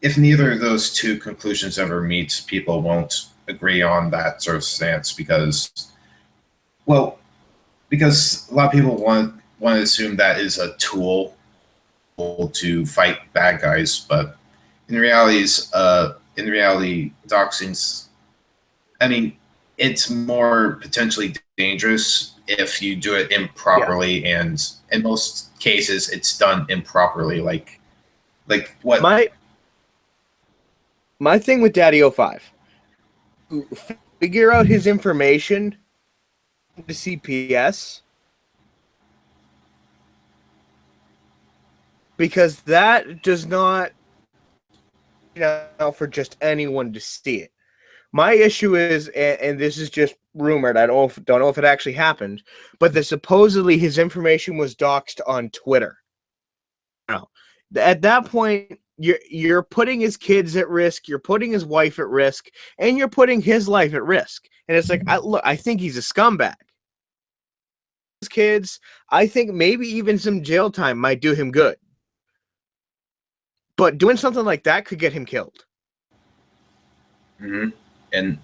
if neither of those two conclusions ever meet, people won't agree on that sort of stance, because a lot of people want to assume that is a tool to fight bad guys, but in reality, doxing's, it's more potentially dangerous if you do it improperly, and in most cases, it's done improperly. Like what my thing with Daddy 05, figure out his information to CPS, because that does not for just anyone to see it. My issue is, and this is just rumored, I don't know if it actually happened, but that supposedly his information was doxed on Twitter. No. At that point, you're putting his kids at risk, you're putting his wife at risk, and you're putting his life at risk. And it's like, I think he's a scumbag. His kids, I think maybe even some jail time might do him good. But doing something like that could get him killed. Mm-hmm. And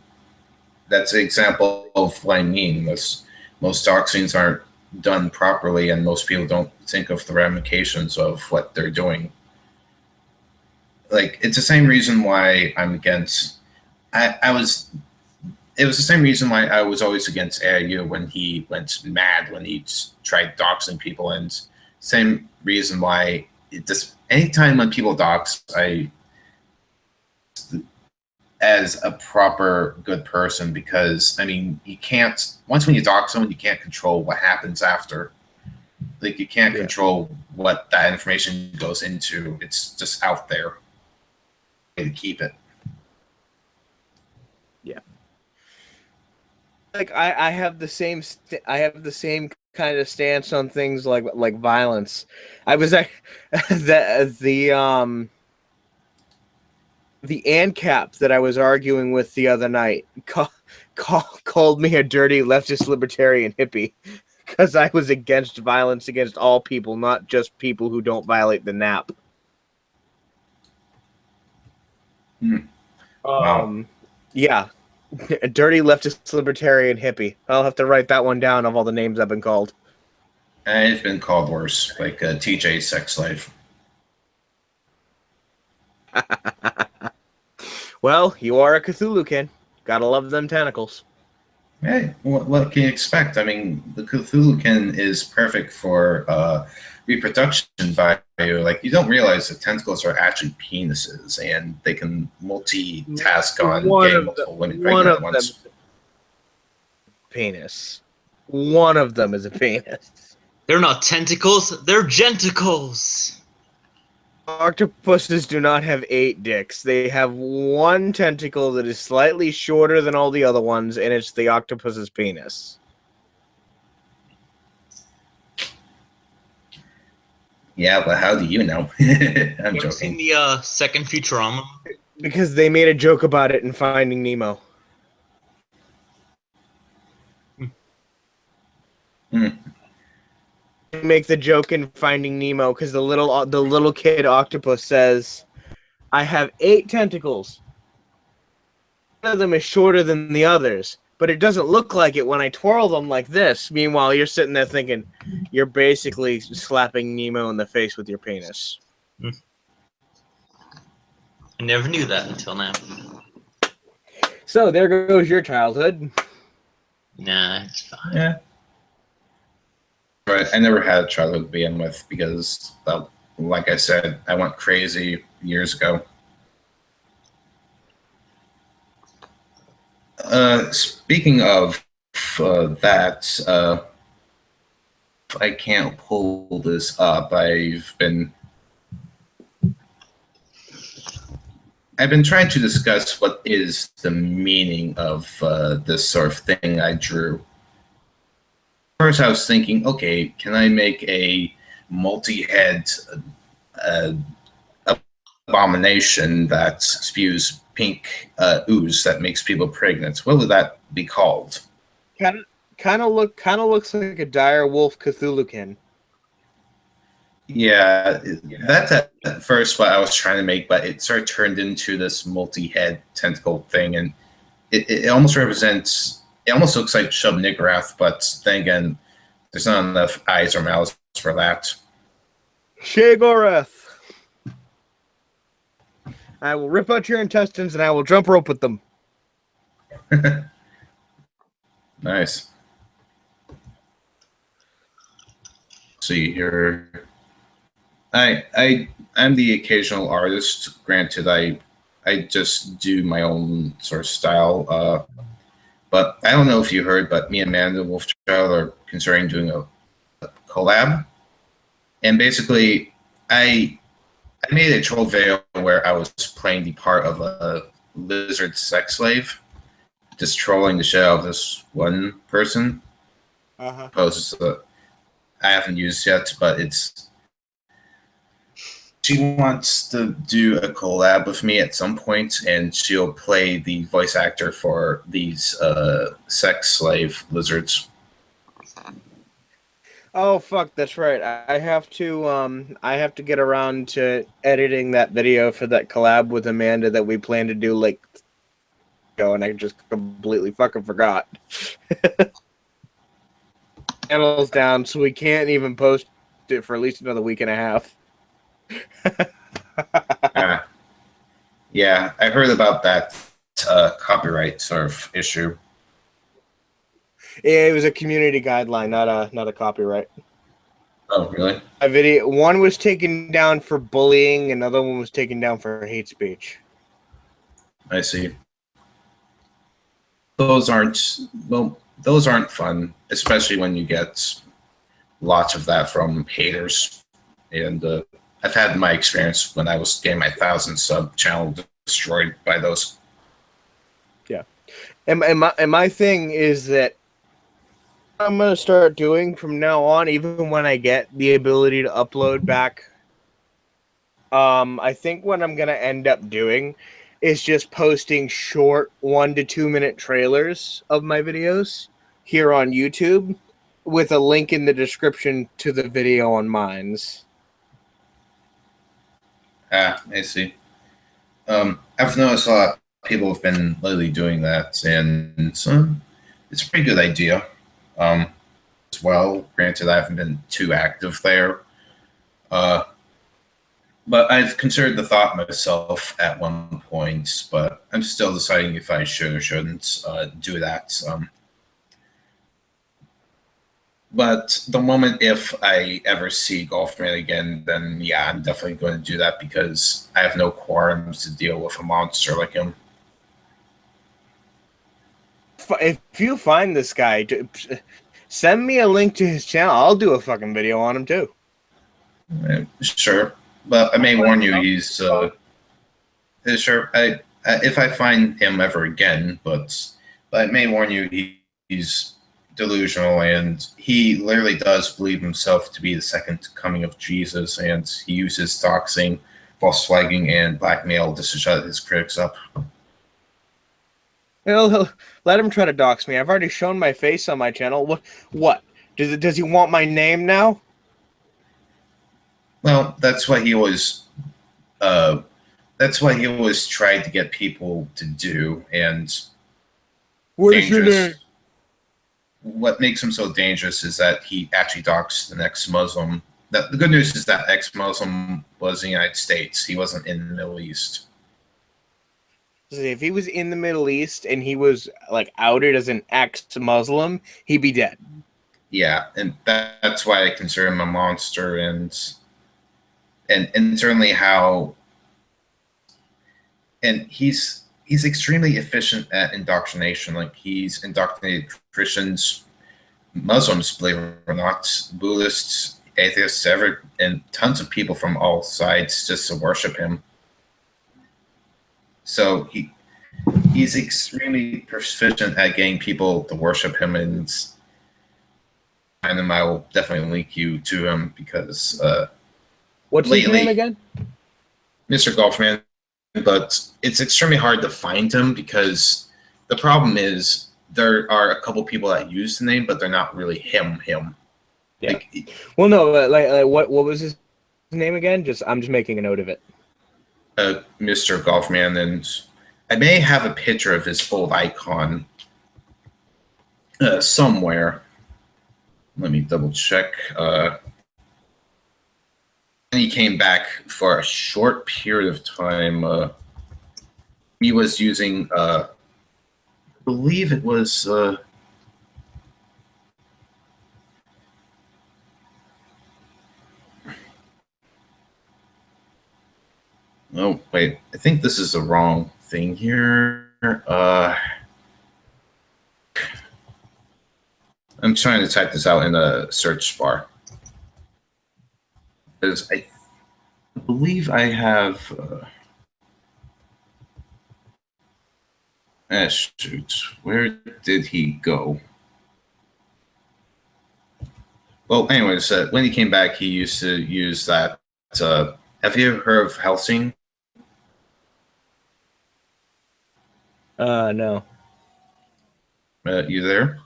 that's an example of what I mean. Most doxings aren't done properly, and most people don't think of the ramifications of what they're doing. Like, it's the same reason why I'm against. It was the same reason why I was always against AIU when he went mad when he tried doxing people, and same reason why anytime when people dox, as a proper good person, because you can't, once when you dox someone, you can't control what happens after. Like, you can't control what that information goes into. It's just out there. to keep it. Like I have the same kind of stance on things like violence. I was the ANCAP that I was arguing with the other night called me a dirty leftist libertarian hippie because I was against violence against all people, not just people who don't violate the NAP. Wow. Yeah. A dirty leftist libertarian hippie. I'll have to write that one down of all the names I've been called. It's been called worse, like TJ sex slave. Well, you are a Cthulhu-kin. Gotta love them tentacles. Hey, what can you expect? I mean, the Cthulhukin is perfect for reproduction value. Like, you don't realize that tentacles are actually penises, and they can multitask on getting multiple women pregnant at once. Penis. One of them is a penis. They're not tentacles, they're genticles. Octopuses do not have 8 dicks. They have one tentacle that is slightly shorter than all the other ones, and it's the octopus's penis. Yeah, but how do you know? I'm You ever joking. seen the second Futurama? Because they made a joke about it in Finding Nemo. They make the joke in Finding Nemo because the little kid octopus says, "I have 8 tentacles. One of them is shorter than the others, but it doesn't look like it when I twirl them like this." Meanwhile, you're sitting there thinking, you're basically slapping Nemo in the face with your penis. I never knew that until now. So there goes your childhood. Nah, it's fine. Yeah. Right. I never had a childhood to begin with because, like I said, I went crazy years ago. Speaking of that, I can't pull this up. I've been trying to discuss what is the meaning of this sort of thing I drew. First, I was thinking, okay, can I make a multi-head abomination that spews pink ooze that makes people pregnant? What would that be called? Kind of looks like a dire wolf Cthulhu-kin. Yeah, that's at first what I was trying to make, but it sort of turned into this multi-head tentacle thing, and it almost represents. It almost looks like Shub Niggurath, but then again, there's not enough eyes or mouths for that. Shagoreth. I will rip out your intestines and I will jump rope with them. Nice. See here. I'm the occasional artist. Granted, I just do my own sort of style. But I don't know if you heard, but me and Amanda Wolfchild are considering doing a collab. And basically, I made a troll video where I was playing the part of a lizard sex slave, just trolling the shit out of this one person. Poses I haven't used yet, but she wants to do a collab with me at some point, and she'll play the voice actor for these sex slave lizards. Oh fuck, that's right. I have to get around to editing that video for that collab with Amanda that we plan to do like ago, and I just completely fucking forgot. Channel's down, so we can't even post it for at least another week and a half. Yeah, I heard about that copyright sort of issue. Yeah, it was a community guideline, not a copyright. Oh, really? A video, one was taken down for bullying, another one was taken down for hate speech. I see. Those aren't fun, especially when you get lots of that from haters. And I've had my experience when I was getting my 1,000 sub channel destroyed by those. And my thing is that I'm gonna start doing from now on, even when I get the ability to upload back. I think what I'm gonna end up doing is just posting short 1 to 2 minute trailers of my videos here on YouTube with a link in the description to the video on Minds. Ah, I see. I've noticed a lot of people have been lately doing that, and so it's a pretty good idea. As well, granted, I haven't been too active there, but I've considered the thought myself at one point. But I'm still deciding if I should or shouldn't do that. But the moment if I ever see Golfman again, then yeah, I'm definitely going to do that because I have no quorums to deal with a monster like him. If you find this guy, send me a link to his channel. I'll do a fucking video on him too. Sure, but I may warn you, he's sure. If I find him ever again, but I may warn you, he's delusional, and he literally does believe himself to be the second coming of Jesus, and he uses doxing, false flagging, and blackmail just to shut his critics up. Well, let him try to dox me. I've already shown my face on my channel. What? Does he want my name now? Well, that's what he was. That's what he always tried to get people to do, and What is your dangerous. name? What makes him so dangerous is that he actually doxed an ex-Muslim. The good news is that ex-Muslim was in the United States. He wasn't in the Middle East. If he was in the Middle East and he was like outed as an ex-Muslim, he'd be dead. Yeah, and that's why I consider him a monster, and certainly how. And he's extremely efficient at indoctrination. Like he's indoctrinated Christians, Muslims, believe it or not, Buddhists, atheists, and tons of people from all sides just to worship him. So he's extremely proficient at getting people to worship him, and I will definitely link you to him because What's his name again? Mr. Golfman. But it's extremely hard to find him because the problem is there are a couple people that use the name, but they're not really him. Yeah. Like, Well, no, like what was his name again? I'm just making a note of it. Mr. Golfman, and I may have a picture of his old icon somewhere. Let me double check. He came back for a short period of time. He was using, I believe it was. Oh, wait. I think this is the wrong thing here. I'm trying to type this out in the search bar. Because I believe I have. Shoot. Where did he go? Well, anyways, when he came back, he used to use that. Have you heard of Helsing? No. You there?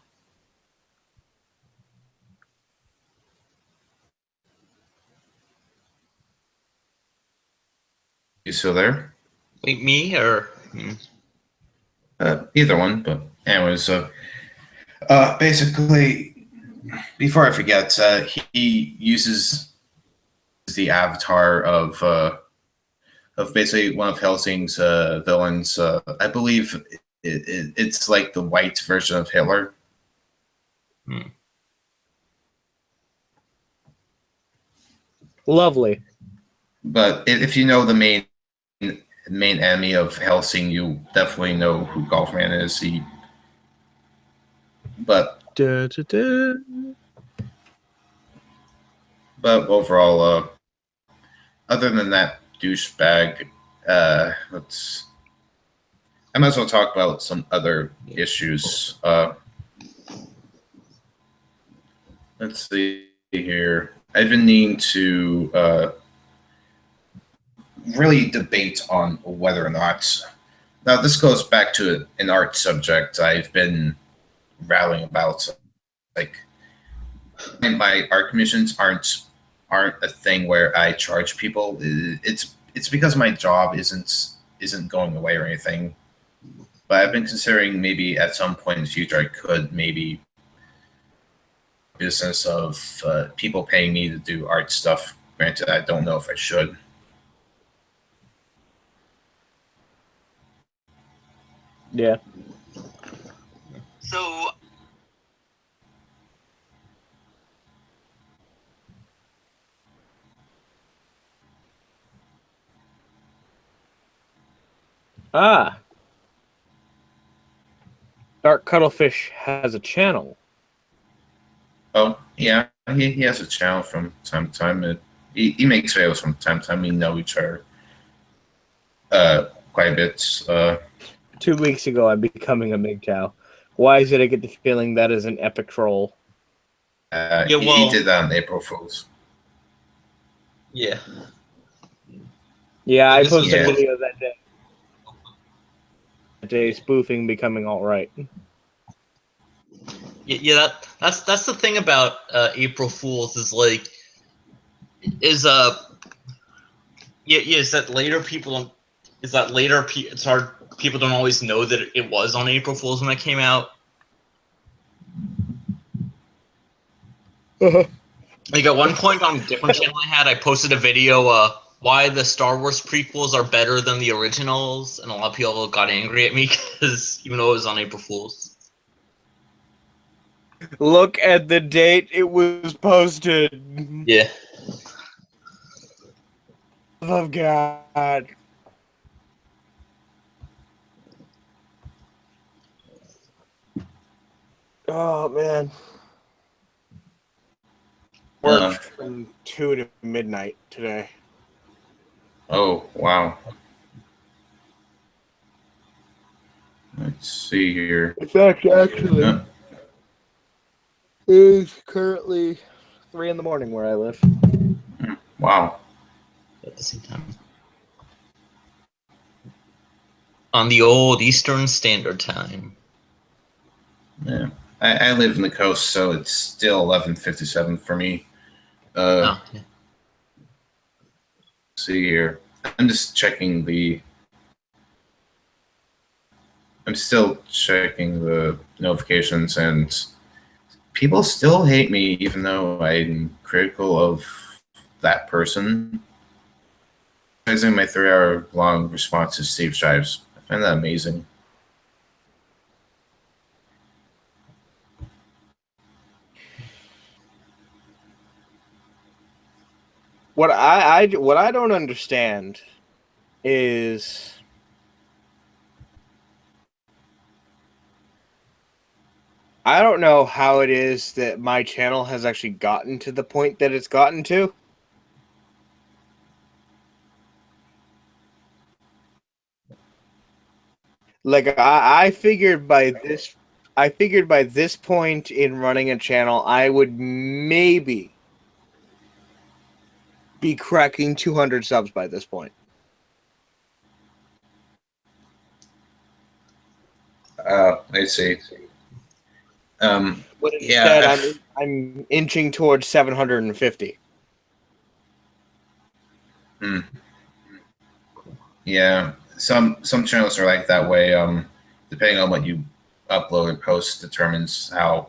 You still there? Wait, me or? Either one, but anyways, basically, before I forget, he uses the avatar of basically one of Helsing's villains. I believe it's like the white version of Hitler. Lovely. But if you know the main enemy of Helsing, you definitely know who Golfman is. But overall, other than that douchebag, I might as well talk about some other issues. Let's see here. I've been needing to really debate on whether or not. Now, this goes back to an art subject I've been rallying about. Like, and my art commissions aren't a thing where I charge people. It's because my job isn't going away or anything. But I've been considering maybe at some point in the future I could maybe business of people paying me to do art stuff. Granted, I don't know if I should. Yeah. So Ah. Dark Cuttlefish has a channel. Oh, yeah, he has a channel from time to time. He makes videos from time to time. We know each other quite a bit. 2 weeks ago, I'm becoming a MGTOW. Why is it I get the feeling that is an epic troll? Yeah, he well- did that on April Fool's. yeah, Yeah, I This posted was- a video that day. That day spoofing becoming alt-right. yeah. That's the thing about April Fools is like is is that later people don't it's hard people don't always know that it was on April Fools when it came out. Like at one point on a different channel I posted a video why the Star Wars prequels are better than the originals, and a lot of people got angry at me because even though it was on April Fools. Look at the date it was posted. Yeah. Oh, God. Oh, man. Worked from 2 to midnight today. Oh, wow. Let's see here. In fact, actually, Uh, it is currently 3 in the morning where I live. wow. At the same time. On the old Eastern Standard Time. Yeah. I live in the coast, so it's still 11:57 for me. Oh, yeah. See here. I'm just checking I'm still checking the notifications, and people still hate me even though I'm critical of that person. Using my 3-hour long response to Steve Shives. I find that amazing. What I don't understand is I don't know how it is that my channel has actually gotten to the point that it's gotten to. Like I figured by this point in running a channel I would maybe be cracking 200 subs by this point. I see. But Yeah, instead, I'm inching towards 750. Yeah, some channels are like that way. Depending on what you upload and post determines how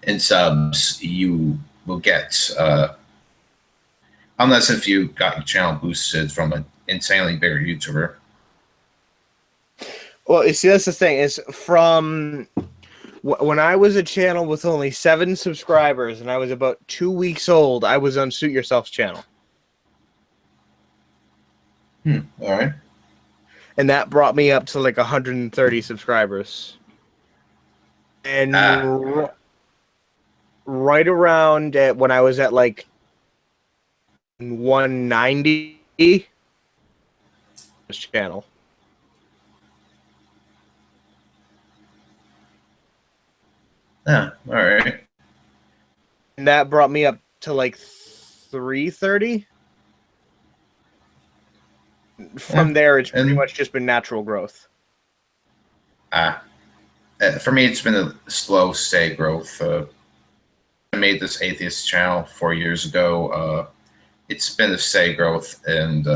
in subs you will get. Unless if you got your channel boosted from an insanely bigger YouTuber. Well, you see, that's the thing is from when I was a channel with only 7 subscribers and I was about 2 weeks old, I was on Suit Yourself's channel. All right. And that brought me up to like 130 subscribers. And right around when I was at like 190, this channel. Yeah, all right. And that brought me up to like 330. From there, it's pretty and- much just been natural growth. For me, it's been a slow, steady growth. I made this atheist channel 4 years ago. It's been a steady growth, and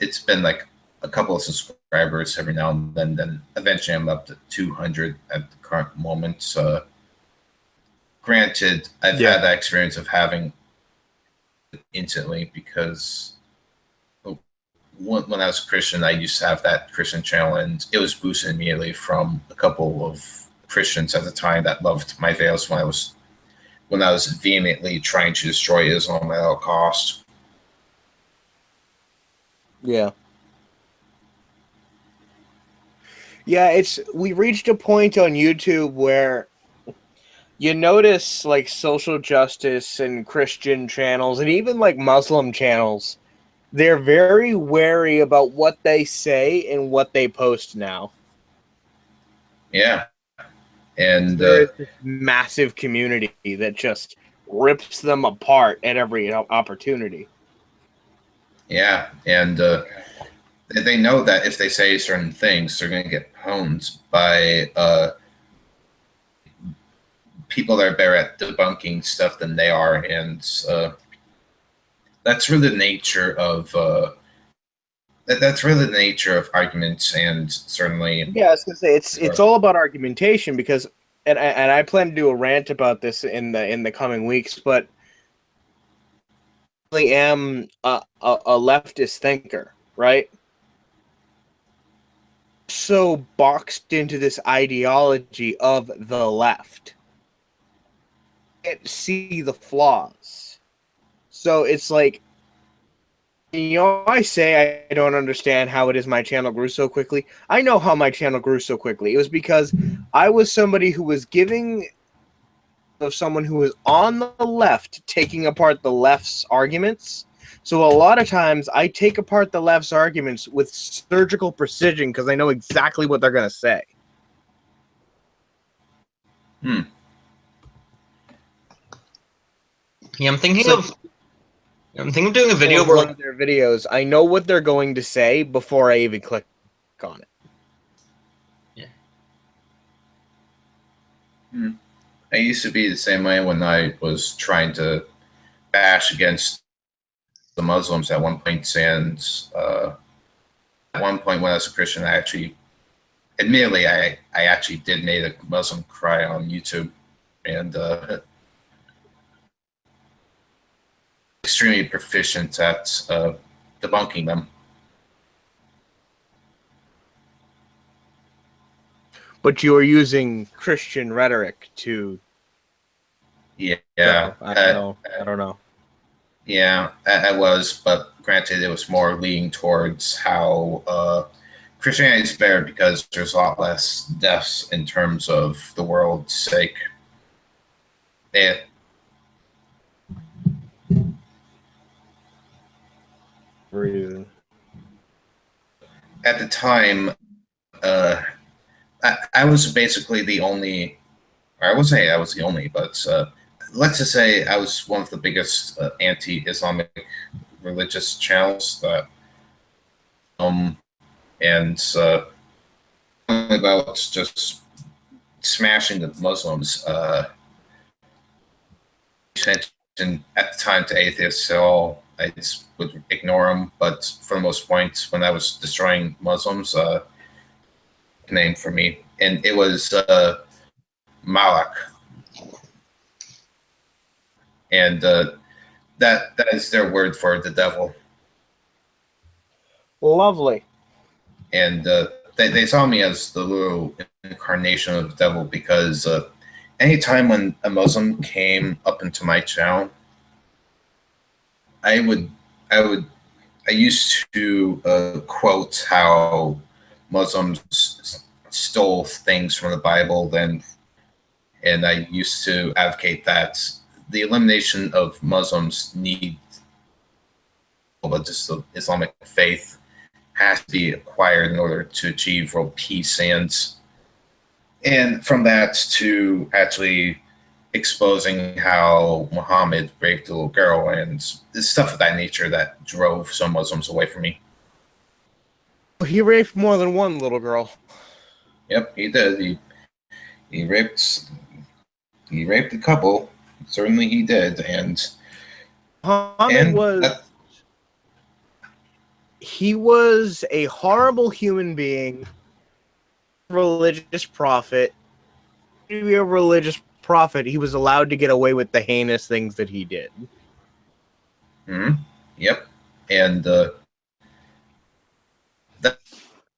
it's been like a couple of subscribers every now and then. Then eventually, I'm up to 200 at the current moment. Granted, I've had that experience of having it instantly because when I was a Christian, I used to have that Christian channel, and it was boosted immediately from a couple of Christians at the time that loved my videos when I was vehemently trying to destroy Islam at all costs. Yeah. Yeah, we reached a point on YouTube where you notice like social justice and Christian channels and even like Muslim channels, they're very wary about what they say and what they post now. Yeah. And there is this massive community that just rips them apart at every opportunity. Yeah, and they know that if they say certain things, they're going to get pwned by people that are better at debunking stuff than they are, and that's really the nature of arguments, and certainly. Yeah, I was gonna say it's all about argumentation because, and I plan to do a rant about this in the coming weeks, but I really am a leftist thinker, right? So boxed into this ideology of the left. Can't see the flaws. So it's like, I say I don't understand how it is my channel grew so quickly. I know how my channel grew so quickly. It was because I was somebody who was giving of someone who was on the left, taking apart the left's arguments. So a lot of times I take apart the left's arguments with surgical precision because I know exactly what they're going to say. Yeah, I'm thinking of doing a video where one of their videos, I know what they're going to say before I even click on it. Yeah. I used to be the same way when I was trying to bash against the Muslims at one point, and at one point when I was a Christian, I actually did make a Muslim cry on YouTube, and extremely proficient at debunking them. But you are using Christian rhetoric to. Yeah, I don't know. Yeah, I was, but granted, it was more leaning towards how Christianity is better because there's a lot less deaths in terms of the world's sake. Yeah. At the time, I was basically the only. I wouldn't say I was the only, but let's just say I was one of the biggest anti-Islamic religious channels that and about just smashing the Muslims. And at the time to atheists, so I just would ignore them. But for the most part, when I was destroying Muslims, name for me, and it was Malak, and that is their word for the devil. Lovely. And they saw me as the little incarnation of the devil because anytime when a Muslim came up into my channel, I used to quote how Muslims stole things from the Bible, and I used to advocate that the elimination of Muslims need, but just the Islamic faith has to be acquired in order to achieve world peace, and from that to actually exposing how Muhammad raped a little girl and stuff of that nature that drove some Muslims away from me. He raped more than one little girl. Yep, he did. He raped a couple. Certainly he did, and Muhammad was a horrible human being, religious prophet. To be a religious prophet, he was allowed to get away with the heinous things that he did. Yep, and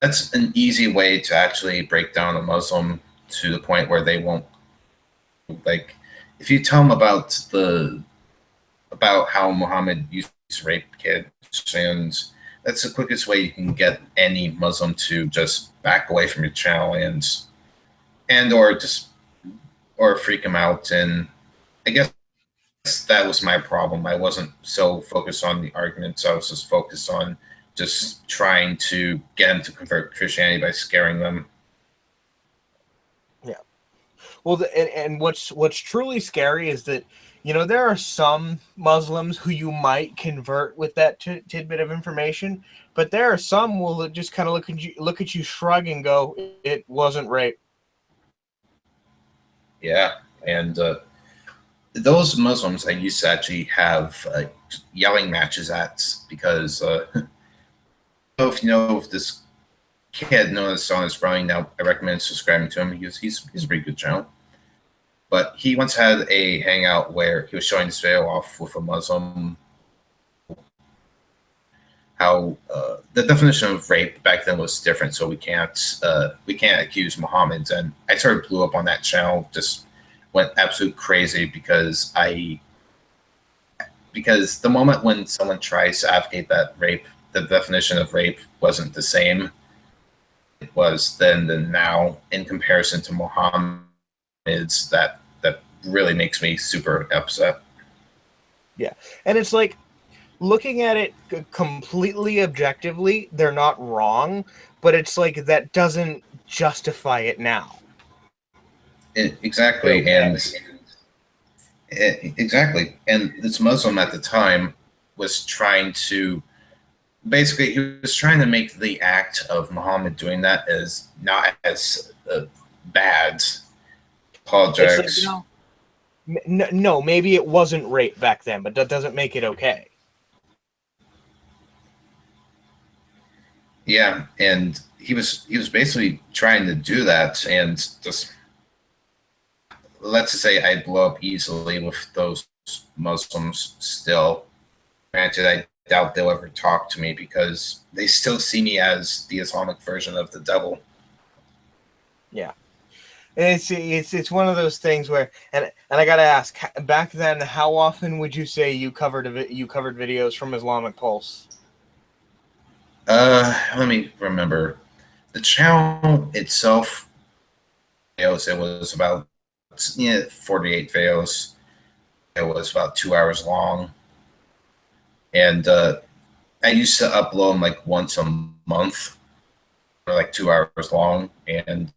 that's an easy way to actually break down a Muslim to the point where they won't, like, if you tell them about how Muhammad used to rape kids, and that's the quickest way you can get any Muslim to just back away from your channel or freak them out. And I guess that was my problem. I wasn't so focused on the arguments. I was just focused on just trying to get them to convert Christianity by scaring them. Yeah. Well, and what's truly scary is that, you know, there are some Muslims who you might convert with that tidbit of information, but there are some who will just kind of look at you, shrug, and go, "It wasn't rape." Yeah, and those Muslims I used to actually have yelling matches at because if this kid noticed on his running now, I recommend subscribing to him. He's a pretty good channel. But he once had a hangout where he was showing his video off with a Muslim. How the definition of rape back then was different, so we can't accuse Muhammad. And I sort of blew up on that channel, just went absolute crazy because the moment when someone tries to advocate that rape, the definition of rape wasn't the same it was then than now in comparison to Muhammad's, that really makes me super upset. Yeah, and it's like, looking at it completely objectively, they're not wrong, but it's like that doesn't justify it now. Exactly, and this Muslim at the time was trying to make the act of Muhammad doing that as not as bad. Apologize. Like, no, maybe it wasn't rape back then, but that doesn't make it okay. Yeah, and he was basically trying to do that, and just let's just say I blow up easily with those Muslims still. Granted, I doubt they'll ever talk to me because they still see me as the Islamic version of the devil. Yeah. It's one of those things where, and I gotta ask, back then, how often would you say you covered videos from Islamic Pulse? Let me remember. The channel itself, it was about 48 videos. It was about 2 hours long, and I used to upload them like once a month, for like 2 hours long, and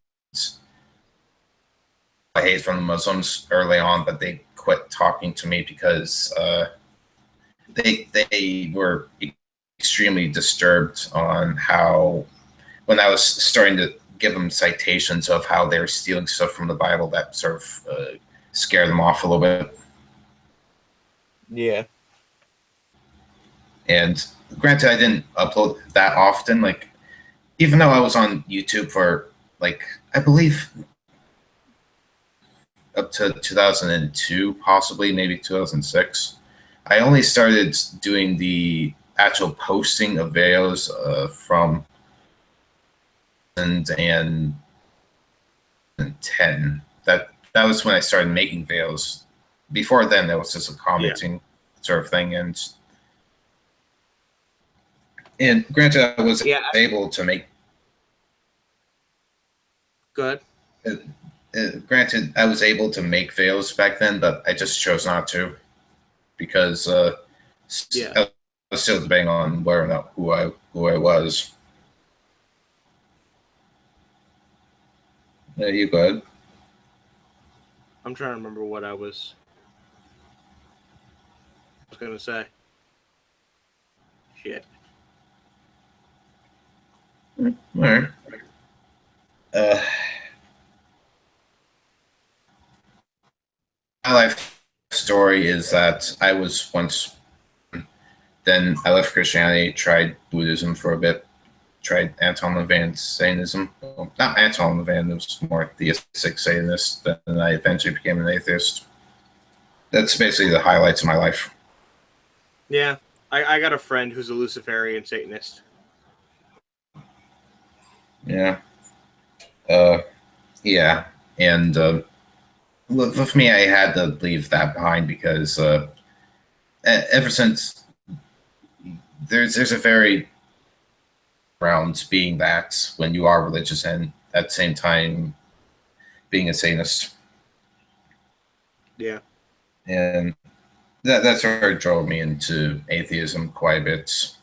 I hate from the Muslims early on, but they quit talking to me because they were extremely disturbed on how, when I was starting to give them citations of how they were stealing stuff from the Bible, that sort of scared them off a little bit. Yeah. And granted, I didn't upload that often. Like, even though I was on YouTube for, like, I believe up to 2002, possibly, maybe 2006, I only started doing the actual posting of videos from 2010. That was when I started making videos. Before then, that was just a commenting sort of thing, and granted, I was able to make. Good. Granted, I was able to make videos back then, but I just chose not to because I was still debating on whether or not who I was. You go ahead. I'm trying to remember what I was gonna say. Shit. All right. Uh, my life story is that I was once, then I left Christianity, tried Buddhism for a bit, tried Anton LaVey's Satanism. Well, not Anton LaVey, it was more theistic Satanist. Then I eventually became an atheist. That's basically the highlights of my life. Yeah, I got a friend who's a Luciferian Satanist. Yeah. Yeah. And with me, I had to leave that behind because ever since there's a very around being that when you are religious and at the same time being a Satanist. Yeah. And that's where it drove me into atheism quite a bit.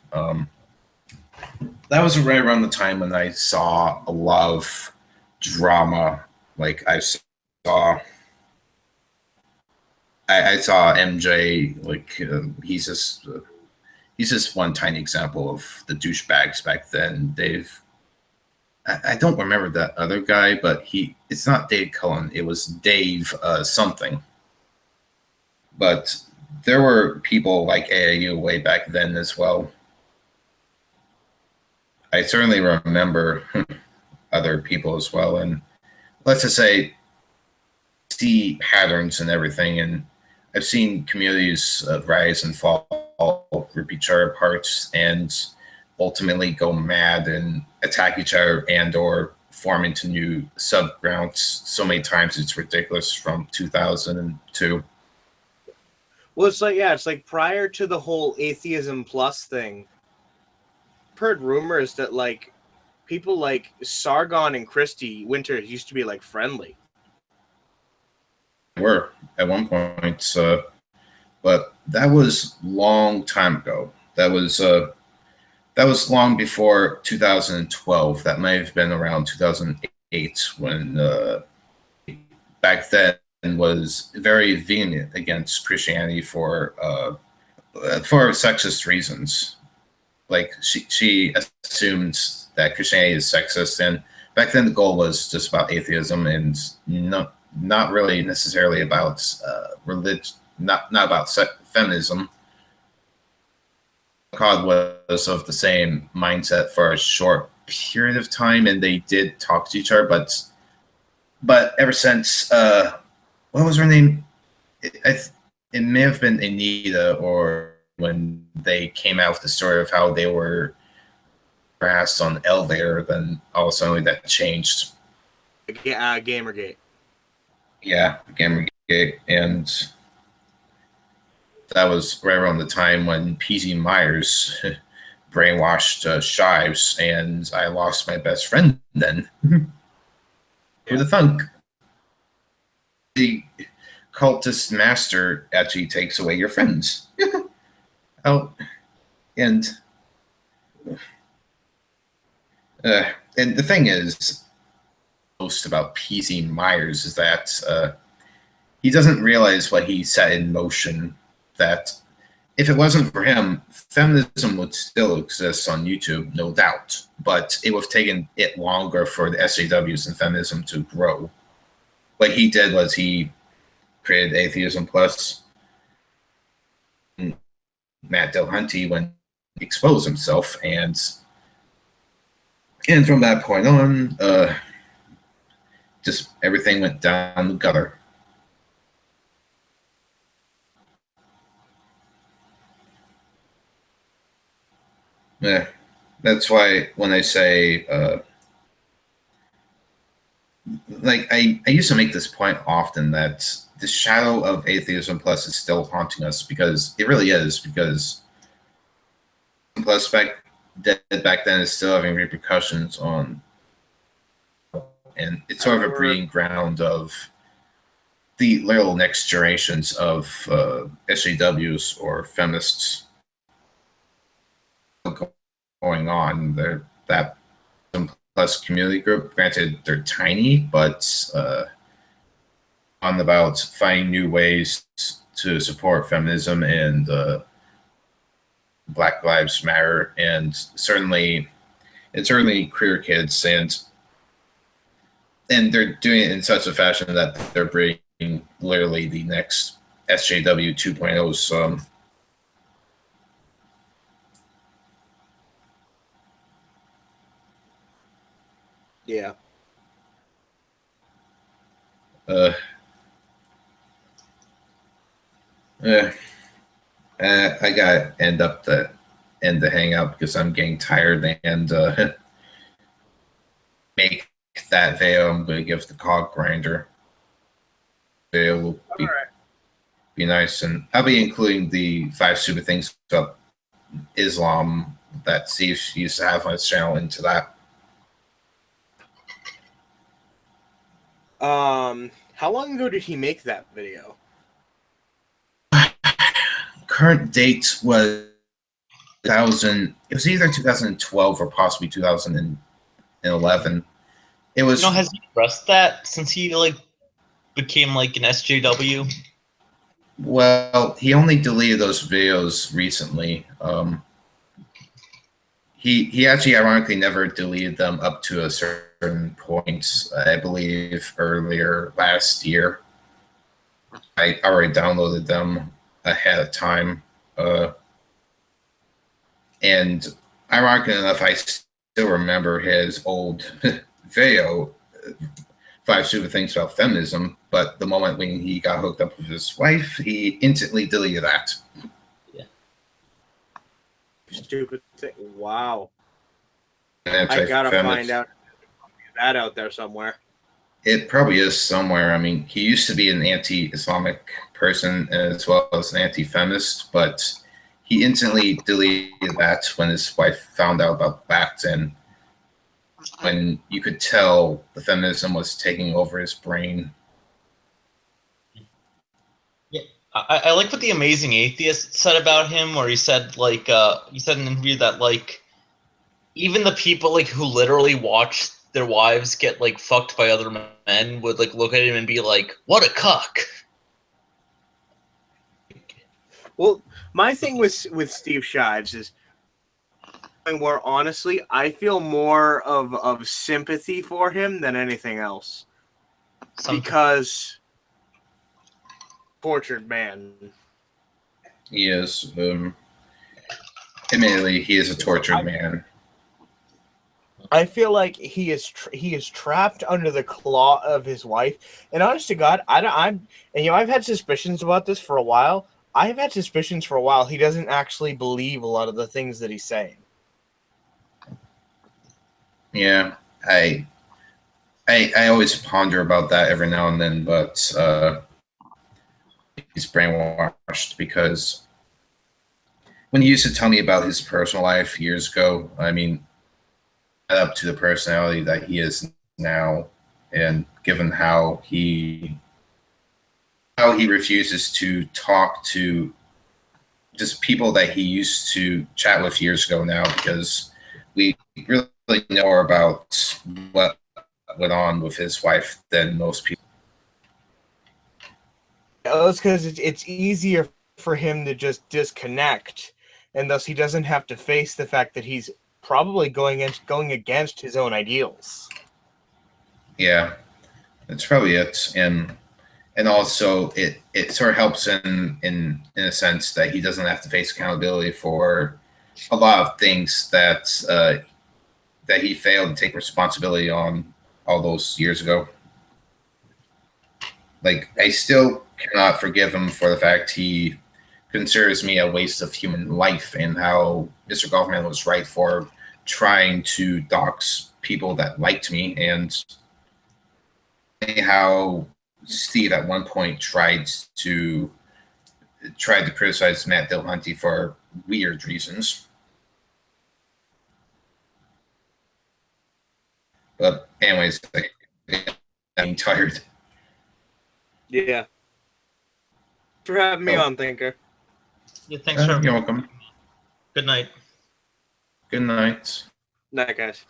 That was right around the time when I saw a lot of drama. Like I saw MJ. Like he's just one tiny example of the douchebags back then. I don't remember that other guy, but it's not Dave Cullen. It was Dave something. But there were people like AIU way back then as well. I certainly remember other people as well. And let's just say, see patterns and everything. And I've seen communities rise and fall, rip each other apart, and ultimately go mad and attack each other and or form into new subgrounds so many times it's ridiculous from 2002. Well, it's like prior to the whole atheism plus thing, I've heard rumors that like people like Sargon and Christy Winters used to be like friendly. Were at one point, but that was long time ago. That was long before 2012. That may have been around 2008 when back then was very vehement against Christianity for sexist reasons. Like she assumed that Christianity is sexist, and back then the goal was just about atheism and not really necessarily about religion, not about feminism. God was of the same mindset for a short period of time, and they did talk to each other. But ever since, what was her name? It may have been Anita, or when they came out with the story of how they were harassed on the elevator, then all of a sudden that changed. Gamergate. Yeah, Gamergate, and that was right around the time when PZ Myers brainwashed Shives, and I lost my best friend then. Who the thunk? The cultist master actually takes away your friends. Oh, and the thing is, most about PZ Myers is that he doesn't realize what he set in motion. That if it wasn't for him, feminism would still exist on YouTube, no doubt. But it would have taken it longer for the SJWs and feminism to grow. What he did was he created Atheism Plus. Matt Dillahunty when he exposed himself, and from that point on, just everything went down the gutter. Yeah, that's why when I say, like, I used to make this point often that the shadow of Atheism Plus is still haunting us, because it really is, because Plus back then is still having repercussions on, and it's sort of a breeding ground of the little next generations of SJWs or feminists going on. That plus community group. Granted, they're tiny, but on about finding new ways to support feminism and Black Lives Matter, and certainly queer kids, and they're doing it in such a fashion that they're bringing literally the next SJW 2.0's. Yeah. Uh, I gotta end the hangout because I'm getting tired, and make that video. I'm gonna give the cog grinder. It will be nice, and I'll be including the 5 stupid things about Islam that Steve used to have on his channel into that. How long ago did he make that video? Current date was 2000. It was either 2012 or possibly 2011. It was. Has he addressed that since he like became like an SJW? Well, he only deleted those videos recently. He actually ironically never deleted them up to a certain point. I believe earlier last year. I already downloaded them ahead of time. And ironically enough, I still remember his old video, 5 Stupid Things About Feminism, but the moment when he got hooked up with his wife, he instantly deleted that. Yeah. Stupid thing. Wow. I gotta find out that out there somewhere. It probably is somewhere. I mean, he used to be an anti-Islamic person as well as an anti-feminist, but he instantly deleted that when his wife found out about that, and when you could tell the feminism was taking over his brain. Yeah, I like what the Amazing Atheist said about him, where he said like he said in an interview that like even the people like who literally watch their wives get like fucked by other men would like look at him and be like, "What a cuck." Well, my thing with Steve Shives is where honestly I feel more of sympathy for him than anything else. Because tortured man. He is. Admittedly, he is a tortured man. I feel like he is trapped under the claw of his wife. And honest to God, I've had suspicions about this for a while. I've had suspicions for a while. He doesn't actually believe a lot of the things that he's saying. Yeah, I always ponder about that every now and then, but he's brainwashed, because when he used to tell me about his personal life years ago, I mean, up to the personality that he is now, and given how he refuses to talk to just people that he used to chat with years ago now, because we really know more about what went on with his wife than most people. It's because it's easier for him to just disconnect, and thus he doesn't have to face the fact that he's probably going against his own ideals. Yeah, that's probably it, and also it sort of helps in a sense that he doesn't have to face accountability for a lot of things that he failed to take responsibility on all those years ago. Like, I still cannot forgive him for the fact he considers me a waste of human life, and how Mr. Golfman was right for trying to dox people that liked me, and how Steve at one point tried to criticize Matt Dillahunty for weird reasons. But anyways, I'm tired. Yeah. Thanks for having me on, Thinker. Yeah, thanks for You're welcome. Good night. Good night. Night, guys.